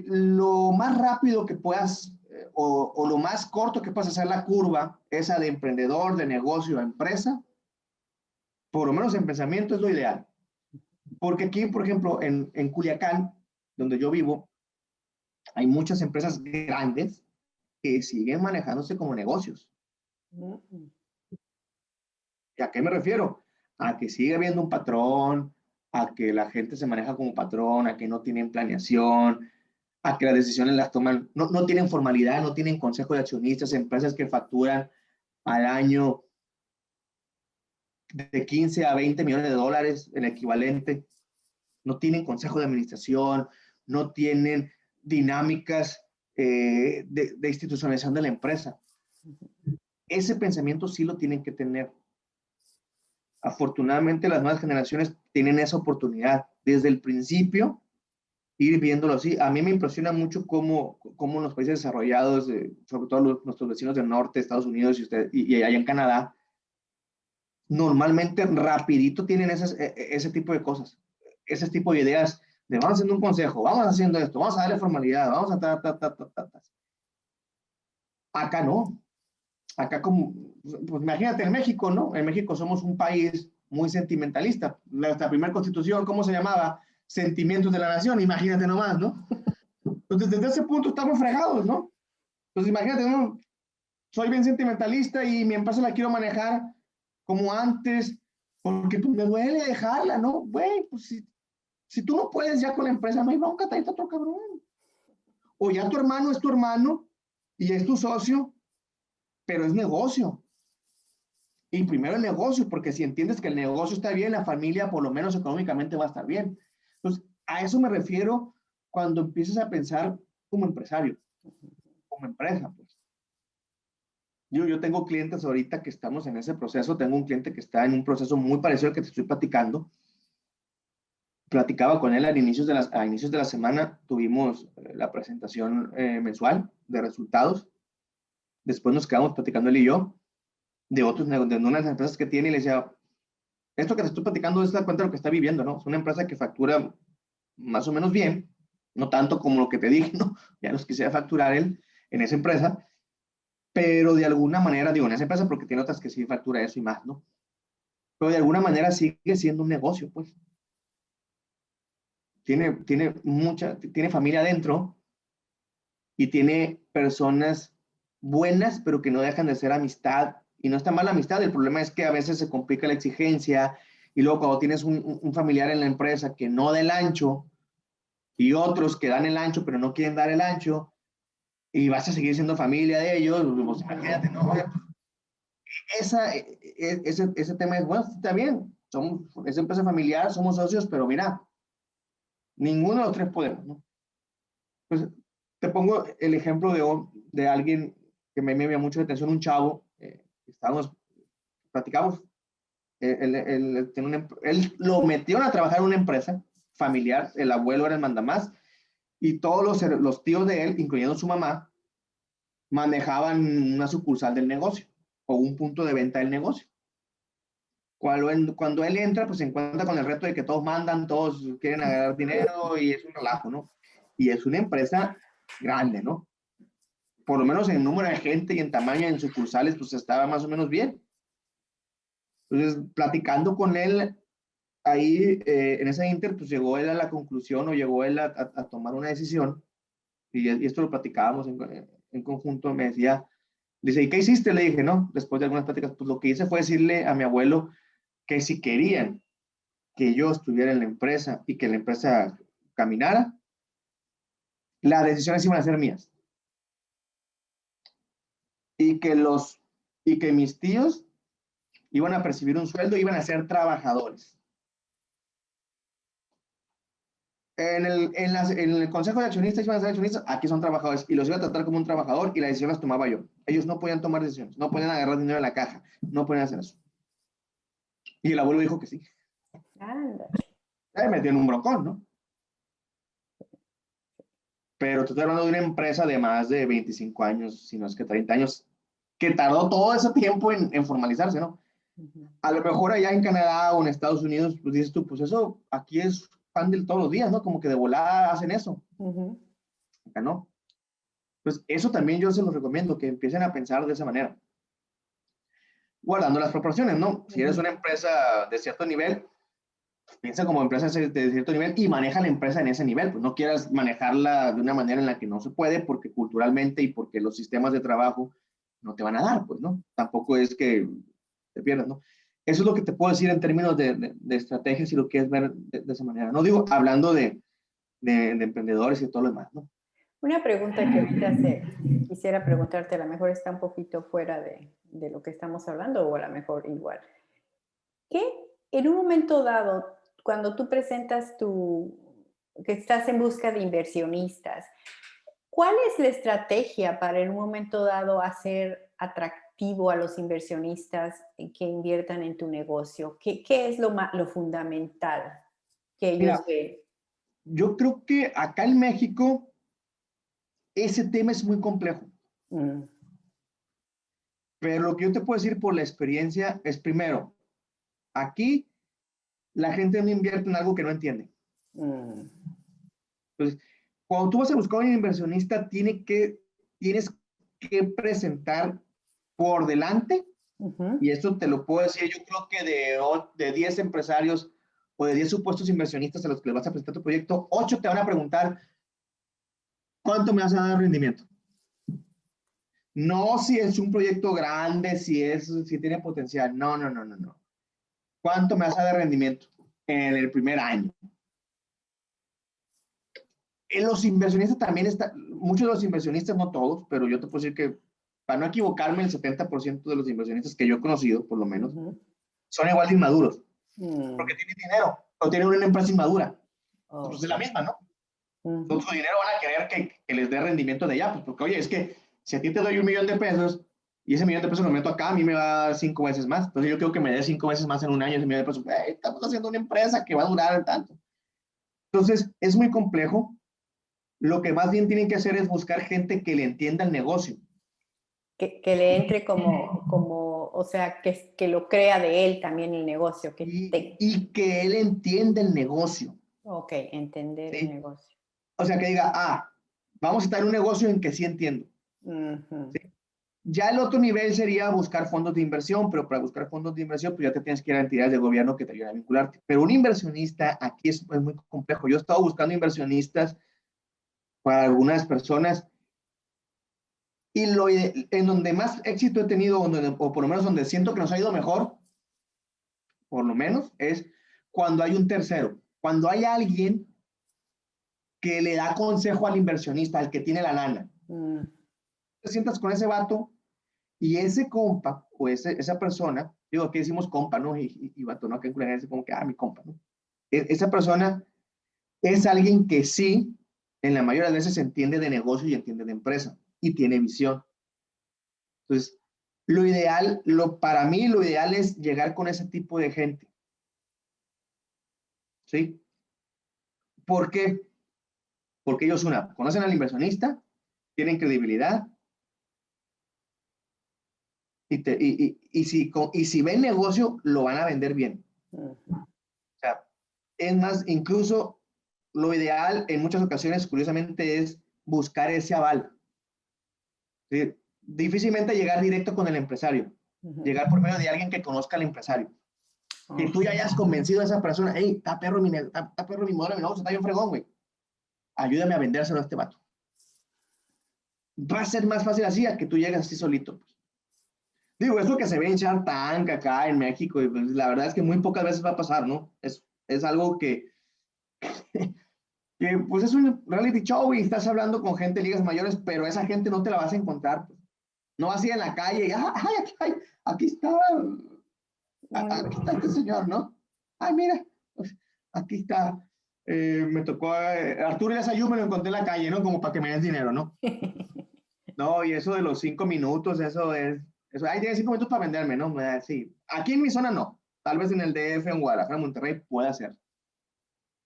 S2: lo más rápido que puedas o lo más corto que puedas hacer la curva, esa de emprendedor, de negocio, a empresa, por lo menos en pensamiento es lo ideal. Porque aquí, por ejemplo, en Culiacán, donde yo vivo, hay muchas empresas grandes que siguen manejándose como negocios.
S1: mm,
S2: ¿Y a qué me refiero? A que sigue habiendo un patrón, a que la gente se maneja como patrón, a que no tienen planeación, a que las decisiones las toman, no tienen formalidad, no tienen consejo de accionistas, empresas que facturan al año de 15 a 20 millones de dólares, el equivalente, no tienen consejo de administración, no tienen dinámicas de institucionalización de la empresa. Ese pensamiento sí lo tienen que tener. Afortunadamente las nuevas generaciones tienen esa oportunidad desde el principio ir viéndolo así. A mí me impresiona mucho cómo en los países desarrollados, sobre todo nuestros vecinos del norte, Estados Unidos y allá en Canadá, normalmente rapidito tienen ese tipo de cosas, ese tipo de ideas de vamos haciendo un consejo, vamos haciendo esto, vamos a darle formalidad, vamos a ta. Acá no, acá como, pues imagínate en México, ¿no? En México somos un país muy sentimentalista. Nuestra primera constitución, ¿cómo se llamaba? Sentimientos de la nación, imagínate nomás, ¿no? Entonces, desde ese punto estamos fregados, ¿no? Entonces, imagínate, ¿no? Soy bien sentimentalista y mi empresa la quiero manejar como antes, porque pues, me duele dejarla, ¿no? Güey, pues si tú no puedes ya con la empresa, no hay bronca, trae otro cabrón. O ya tu hermano es tu hermano y es tu socio, pero es negocio. Y primero el negocio, porque si entiendes que el negocio está bien, la familia por lo menos económicamente va a estar bien. Entonces, a eso me refiero cuando empiezas a pensar como empresario, como empresa, pues. Yo tengo clientes ahorita que estamos en ese proceso. Tengo un cliente que está en un proceso muy parecido al que te estoy platicando. Platicaba con él a inicios de la semana. Tuvimos la presentación mensual de resultados. Después nos quedamos platicando él y yo de unas empresas que tiene y le decía, esto que te estoy platicando es la cuenta de lo que está viviendo, ¿no? Es una empresa que factura más o menos bien, no tanto como lo que te dije, ¿no? Ya nos quisiera facturar él en esa empresa, pero de alguna manera, digo, en esa empresa porque tiene otras que sí factura eso y más, ¿no? Pero de alguna manera sigue siendo un negocio, pues. Tiene familia adentro y tiene personas buenas, pero que no dejan de ser amistad. Y no está mal la amistad, el problema es que a veces se complica la exigencia y luego cuando tienes un familiar en la empresa que no da el ancho y otros que dan el ancho pero no quieren dar el ancho y vas a seguir siendo familia de ellos, pues imagínate, ¿no? Ese tema es, bueno, está bien, es empresa familiar, somos socios, pero mira, ninguno de los tres podemos, ¿no? Pues te pongo el ejemplo de alguien que me llama mucho la atención, un chavo, platicamos, él lo metieron a trabajar en una empresa familiar, el abuelo era el mandamás, y todos los tíos de él, incluyendo su mamá, manejaban una sucursal del negocio o un punto de venta del negocio. Cuando él entra, pues se encuentra con el reto de que todos mandan, todos quieren agarrar dinero y es un relajo, ¿no? Y es una empresa grande, ¿no? Por lo menos en número de gente y en tamaño en sucursales, pues estaba más o menos bien. Entonces, platicando con él ahí en ese inter, pues llegó él a la conclusión o llegó él a tomar una decisión, y esto lo platicábamos en conjunto, me decía, dice, ¿y qué hiciste? Le dije, no, después de algunas pláticas, pues lo que hice fue decirle a mi abuelo que si querían que yo estuviera en la empresa y que la empresa caminara, las decisiones iban a ser mías. Y que, y que mis tíos iban a percibir un sueldo, iban a ser trabajadores. En el consejo de accionistas iban a ser accionistas, aquí son trabajadores y los iba a tratar como un trabajador y las decisiones las tomaba yo. Ellos no podían tomar decisiones, no podían agarrar dinero de la caja, no podían hacer eso. Y el abuelo dijo que sí.
S1: Ándale.
S2: Me metió en un brocón, ¿no? Pero tú estás hablando de una empresa de más de 25 años, si no es que 30 años, que tardó todo ese tiempo en formalizarse, ¿no? A lo mejor allá en Canadá o en Estados Unidos, pues dices tú, pues eso aquí es pan de todos los días, ¿no? Como que de volada hacen eso. Acá no. Pues eso también yo se los recomiendo, que empiecen a pensar de esa manera. Guardando las proporciones, ¿no? Si eres una empresa de cierto nivel, piensa como empresa de cierto nivel y maneja la empresa en ese nivel. Pues no quieras manejarla de una manera en la que no se puede, porque culturalmente y porque los sistemas de trabajo no te van a dar, pues, ¿no? Tampoco es que te pierdas, ¿no? Eso es lo que te puedo decir en términos de estrategias si lo quieres ver de esa manera. No digo hablando de emprendedores y todo lo demás, ¿no?
S1: Una pregunta que ahorita quisiera preguntarte, a lo mejor está un poquito fuera de lo que estamos hablando o a lo mejor igual. ¿Qué en un momento dado, cuando tú presentas que estás en busca de inversionistas, cuál es la estrategia para en un momento dado hacer atractivo a los inversionistas que inviertan en tu negocio? ¿Qué es lo fundamental que ellos
S2: Mira,
S1: ven?
S2: yo creo que acá en México ese tema es muy complejo,
S1: Mm,
S2: pero lo que yo te puedo decir por la experiencia es primero, aquí la gente no invierte en algo que no entiende.
S1: mm,
S2: Entonces, cuando tú vas a buscar un inversionista, tienes que presentar por delante,
S1: ujú.
S2: y esto te lo puedo decir, yo creo que de 10 empresarios o de 10 supuestos inversionistas a los que les vas a presentar tu proyecto, 8 te van a preguntar, ¿cuánto me vas a dar rendimiento? No si es un proyecto grande, si tiene potencial. No, no, no, no, no. ¿Cuánto me vas a dar rendimiento en el primer año? Los inversionistas también están, muchos de los inversionistas, no todos, pero yo te puedo decir que para no equivocarme, el 70% de los inversionistas que yo he conocido, por lo menos,
S1: Ujú.
S2: son igual de inmaduros,
S1: Mm,
S2: porque tienen dinero, o tienen una empresa inmadura. Pues es la
S1: ok.
S2: misma, ¿no? Con
S1: Ujú.
S2: su dinero van a querer que les dé rendimiento de allá, pues porque, oye, es que si a ti te doy $1,000,000 y ese $1,000,000 lo meto acá, a mí me va a dar 5 veces más. Entonces yo quiero que me dé 5 veces más en un año ese $1,000,000. Estamos haciendo una empresa que va a durar tanto. Entonces es muy complejo. Lo que más bien tienen que hacer es buscar gente que le entienda el negocio.
S1: Que le entre o sea, que lo crea de él también el negocio,
S2: Y que él entienda el negocio,
S1: ok, entender el
S2: ¿sí?
S1: negocio.
S2: O sea, que diga, vamos a estar en un negocio en que sí entiendo.
S1: Ujú.
S2: ¿Sí? Ya el otro nivel sería buscar fondos de inversión, pero para buscar fondos de inversión, pues ya te tienes que ir a entidades de gobierno que te ayuden a vincularte. Pero un inversionista aquí es muy complejo. Yo he estado buscando inversionistas para algunas personas y en donde más éxito he tenido, o por lo menos donde siento que nos ha ido mejor, por lo menos, es cuando hay un tercero, cuando hay alguien que le da consejo al inversionista, al que tiene la lana.
S1: Mm,
S2: Te sientas con ese vato y ese compa o esa persona, digo, aquí decimos compa, ¿no? Y vato, ¿no? Que en Culiacán es como que, mi compa, ¿no? Esa persona es alguien que sí, en la mayoría de veces entiende de negocio y entiende de empresa y tiene visión. Entonces, lo ideal, para mí, lo ideal es llegar con ese tipo de gente, ¿sí? ¿Por qué? Porque ellos, conocen al inversionista, tienen credibilidad y si ven negocio, lo van a vender bien.
S1: ujú.
S2: O sea, es más, incluso lo ideal en muchas ocasiones, curiosamente, es buscar ese aval. ¿Sí? Difícilmente llegar directo con el empresario,
S1: Ujú.
S2: llegar por medio de alguien que conozca al empresario. Que tú
S1: Ok.
S2: ya hayas convencido a esa persona, hey, está perro mi modelo, mi negocio, está bien fregón, güey. Ayúdame a vendérselo a este vato. Va a ser más fácil así a que tú llegues así solito. Pues. Digo, eso que se ve en Shark Tank acá en México, y pues, la verdad es que muy pocas veces va a pasar, ¿no? Es algo que pues es un reality show y estás hablando con gente de ligas mayores, pero esa gente no te la vas a encontrar. Pues. No vas a ir en la calle y, aquí está, aquí está este señor, ¿no? Ay, mira, pues, aquí está. Me tocó, Arturo Irazayú me lo encontré en la calle, ¿no? Como para que me des dinero, ¿no? No, y eso de los 5 minutos, ahí tienes 5 minutos para venderme, ¿no? Sí. Aquí en mi zona no. Tal vez en el DF, en Guadalajara, Monterrey, puede ser.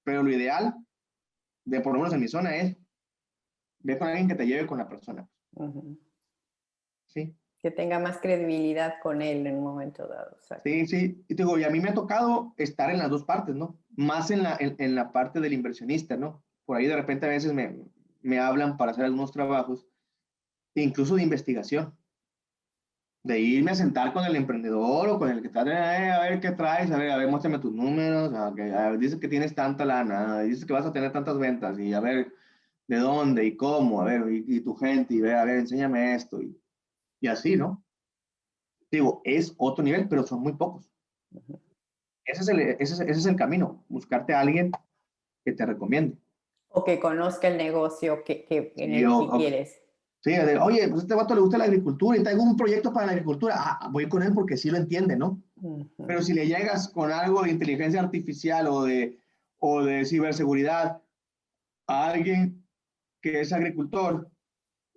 S2: Pero lo ideal, por lo menos en mi zona, es ver con alguien que te lleve con la persona.
S1: Ujú.
S2: Sí,
S1: Que tenga más credibilidad con él en un momento dado. Exacto.
S2: sí, sí. Y te digo, y a mí me ha tocado estar en las dos partes, ¿no? Más en la parte del inversionista, ¿no? Por ahí de repente a veces me hablan para hacer algunos trabajos, incluso de investigación, de irme a sentar con el emprendedor o con el que está, a ver qué traes, a ver, muéstrame tus números, dices que tienes tanta lana, dices que vas a tener tantas ventas, y a ver, de dónde y cómo, a ver, y tu gente, y a ver, enséñame esto, y así, ¿no? Digo, es otro nivel, pero son muy pocos.
S1: Ujú.
S2: Ese es el camino, buscarte a alguien que te recomiende.
S1: O que conozca el negocio en
S2: Sí,
S1: el que quieres.
S2: sí, oye, pues a este vato le gusta la agricultura y tengo un proyecto para la agricultura. Voy con él porque sí lo entiende, ¿no?
S1: Ujú.
S2: Pero si le llegas con algo de inteligencia artificial o de ciberseguridad a alguien que es agricultor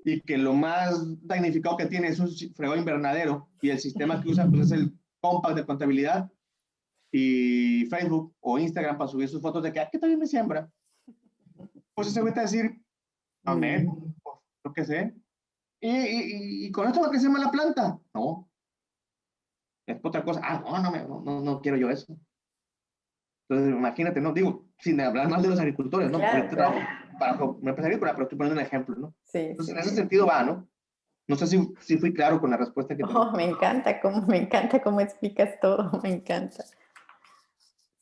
S2: y que lo más damnificado que tiene es un fregado invernadero y el sistema que usa pues es el Compact de contabilidad y Facebook o Instagram para subir sus fotos de que también me siembra. Pues ese güey te va a decir, amén,
S1: Mm.
S2: pues lo que sé. Y con esto va a crecer más la planta. No, es otra cosa. No quiero yo eso. Entonces, imagínate, no digo, sin hablar mal de los agricultores, ¿no?
S1: Claro,
S2: Ahorita trabajo
S1: claro.
S2: para una empresa agrícola, pero estoy poniendo un ejemplo, ¿no?
S1: Sí,
S2: Entonces, en
S1: sí,
S2: ese
S1: sí.
S2: sentido va, ¿no? No sé si fui claro con la respuesta que te di.
S1: Oh, me encanta cómo explicas todo, me encanta.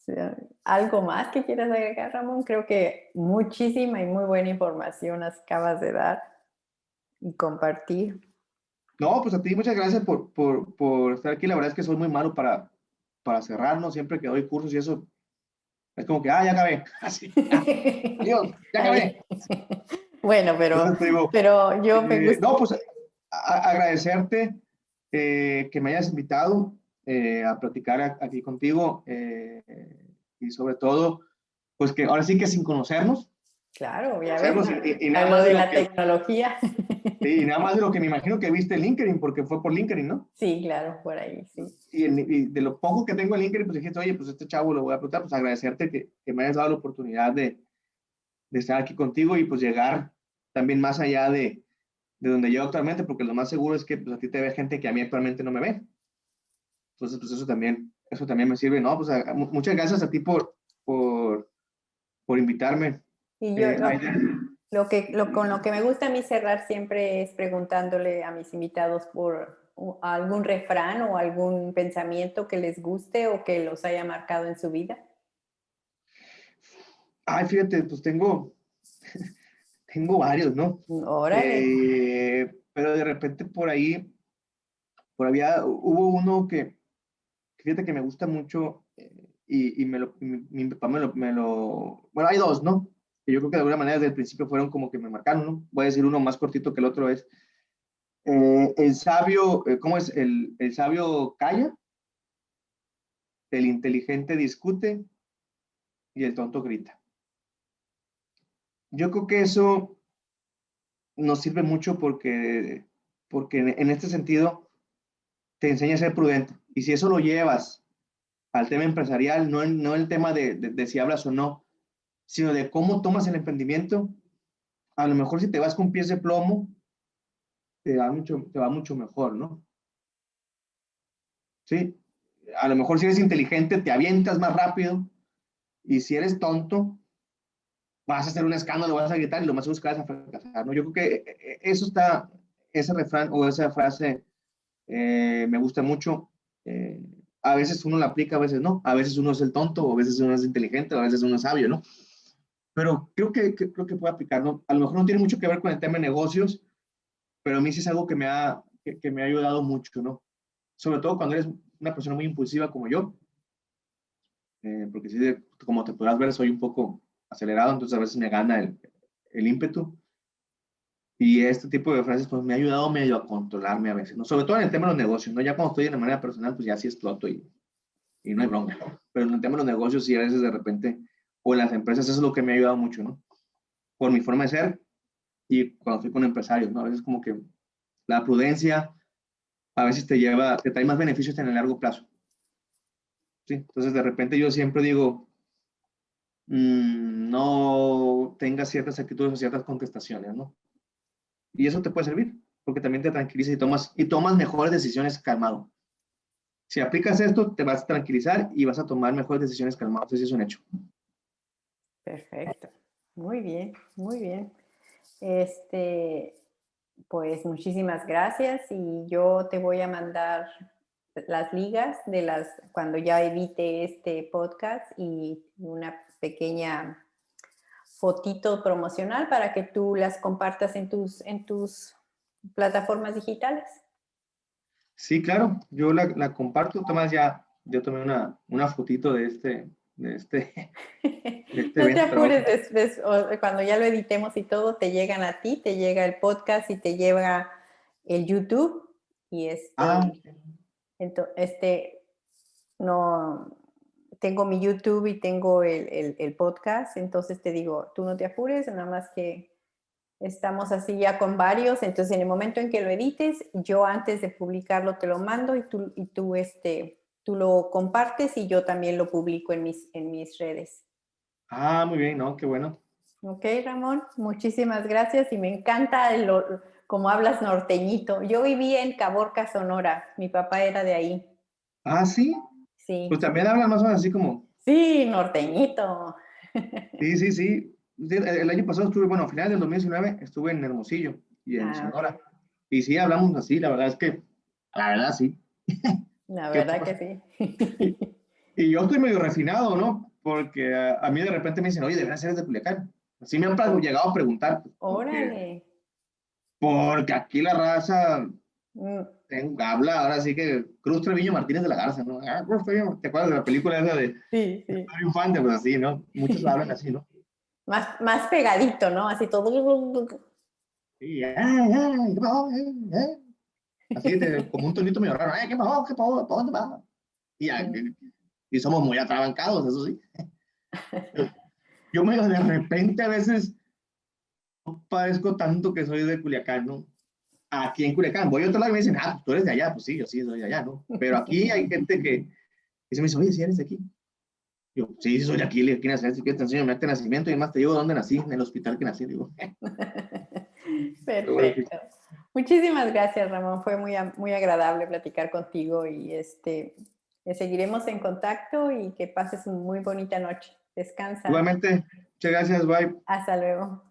S1: Sí, ¿algo más que quieras agregar, Ramón? Creo que muchísima y muy buena información acabas de dar y compartir.
S2: No, pues a ti muchas gracias por estar aquí. La verdad es que soy muy malo para cerrarnos. Siempre que doy cursos y eso, es como que, ya acabé. Así, adiós, ya acabé.
S1: Ay. Bueno,
S2: Entonces te digo,
S1: pero yo me gusta.
S2: no, pues agradecerte que me hayas invitado a platicar aquí contigo y sobre todo, pues que ahora sí que sin conocernos,
S1: Claro, ya ves,
S2: y
S1: a
S2: nada
S1: lo
S2: más
S1: de
S2: de lo
S1: la
S2: que,
S1: tecnología.
S2: sí, y nada más de lo que me imagino que viste en LinkedIn, porque fue por LinkedIn, ¿no?
S1: Sí, claro, por ahí, sí.
S2: Y de lo poco que tengo en LinkedIn, pues dijiste, oye, pues este chavo lo voy a preguntar, pues agradecerte que me hayas dado la oportunidad de estar aquí contigo y pues llegar también más allá de donde yo actualmente, porque lo más seguro es que pues, a ti te ve gente que a mí actualmente no me ve. Entonces, pues eso también me sirve, ¿no? Pues muchas gracias a ti por, por invitarme.
S1: Y yo
S2: Aida.
S1: con lo que me gusta a mí cerrar siempre es preguntándole a mis invitados por algún refrán o algún pensamiento que les guste o que los haya marcado en su vida.
S2: Ay, fíjate, pues tengo varios, ¿no?
S1: Órale.
S2: Pero de repente hubo uno que fíjate que me gusta mucho y mi papá bueno, hay dos, ¿no? Que yo creo que de alguna manera desde el principio fueron como que me marcaron, ¿no? Voy a decir uno más cortito que el otro es, el sabio, ¿cómo es? El sabio calla, el inteligente discute y el tonto grita. Yo creo que eso nos sirve mucho porque en este sentido te enseña a ser prudente. Y si eso lo llevas al tema empresarial, no el tema de si hablas o no, sino de cómo tomas el emprendimiento, a lo mejor si te vas con pies de plomo, te va mucho mejor, ¿no? Sí, a lo mejor si eres inteligente, te avientas más rápido, y si eres tonto, vas a hacer un escándalo, vas a gritar y lo más seguro es que vas a fracasar, ¿no? Yo creo que ese refrán o esa frase me gusta mucho. Eh, a veces uno la aplica, a veces no. A veces uno es el tonto, a veces uno es inteligente, a veces uno es sabio, ¿no? Pero creo que puede aplicarlo. A lo mejor no tiene mucho que ver con el tema de negocios, pero a mí sí es algo que me ha ayudado mucho, ¿no? Sobre todo cuando eres una persona muy impulsiva como yo, porque sí, como te podrás ver, soy un poco acelerado, entonces a veces me gana el ímpetu. Y este tipo de frases pues me ha ayudado medio a controlarme a veces, ¿no? Sobre todo en el tema de los negocios, ¿no? Ya cuando estoy de manera personal, pues ya sí exploto y no hay bronca. Pero en el tema de los negocios sí a veces de repente, o en las empresas, eso es lo que me ha ayudado mucho, ¿no? Por mi forma de ser y cuando fui con empresarios, ¿no? A veces como que la prudencia a veces te trae más beneficios en el largo plazo. ¿Sí? Entonces, de repente yo siempre digo, no tengas ciertas actitudes o ciertas contestaciones, ¿no? Y eso te puede servir, porque también te tranquiliza y tomas mejores decisiones calmado. Si aplicas esto, te vas a tranquilizar y vas a tomar mejores decisiones calmado. Eso sí es un hecho.
S1: Perfecto. Muy bien, muy bien. Este, pues muchísimas gracias y yo te voy a mandar las ligas de cuando ya edite este podcast y una pequeña fotito promocional para que tú las compartas en tus plataformas digitales.
S2: Sí, claro, yo la comparto. Tomás, yo tomé una fotito de este, de este
S1: No te
S2: evento, pero
S1: apures, después, cuando ya lo editemos y todo, te llegan a ti, te llega el podcast y te llega el YouTube y
S2: ah,
S1: no, tengo mi YouTube y tengo el podcast, entonces te digo, tú no te apures, nada más que estamos así ya con varios, entonces en el momento en que lo edites, yo antes de publicarlo te lo mando y tú lo compartes y yo también lo publico en mis redes.
S2: muy bien, no, qué bueno.
S1: Ok, Ramón, muchísimas gracias y me encanta cómo hablas norteñito. Yo viví en Caborca, Sonora, mi papá era de ahí.
S2: Sí, pues
S1: Sí,
S2: también hablan más o menos así como,
S1: sí, norteñito.
S2: sí, sí, sí. Sí, el año pasado estuve, bueno, a finales del 2019 estuve en Hermosillo y en
S1: Ah,
S2: Sonora.
S1: ok.
S2: Y sí, hablamos así, la verdad es que, la verdad sí.
S1: La
S2: ¿Qué
S1: verdad
S2: pasa?
S1: que
S2: Y,
S1: sí.
S2: y yo estoy medio refinado, ¿no? Porque a mí de repente me dicen, oye, deberías ser de Culiacán. Así me han llegado a preguntar, pues,
S1: Órale.
S2: porque aquí la raza
S1: Mm,
S2: habla, ahora sí que Cruz Treviño Martínez de la Garza, ¿no? Cruz Treviño, ¿te acuerdas de la película esa de
S1: sí, sí.
S2: Pedro Infante? Pues así, ¿no? Muchos hablan así, ¿no?
S1: Más pegadito, ¿no? Así todo.
S2: Y, ay, ¿qué pasó? Así, como un tonito medio raro, ¿qué pasó? ¿Qué pasó? ¿Para dónde vas? Y, ya,
S1: Mm.
S2: y somos muy atrabancados, eso sí. Yo, yo me de repente a veces no parezco tanto que soy de Culiacán, ¿no? Aquí en Culiacán, voy a otro lado y me dicen, pues tú eres de allá, pues sí, yo sí soy de allá, ¿no? Pero aquí hay gente que se me dice, oye, si eres de aquí. Yo, sí, sí soy de aquí nací, así que te enseño mi acta de nacimiento y además te digo dónde nací, en el hospital que nací, digo. Pero bueno,
S1: Perfecto. Muchísimas gracias, Ramón. Fue muy agradable platicar contigo y seguiremos en contacto y que pases una muy bonita noche. Descansa.
S2: igualmente, muchas gracias, bye.
S1: Hasta luego.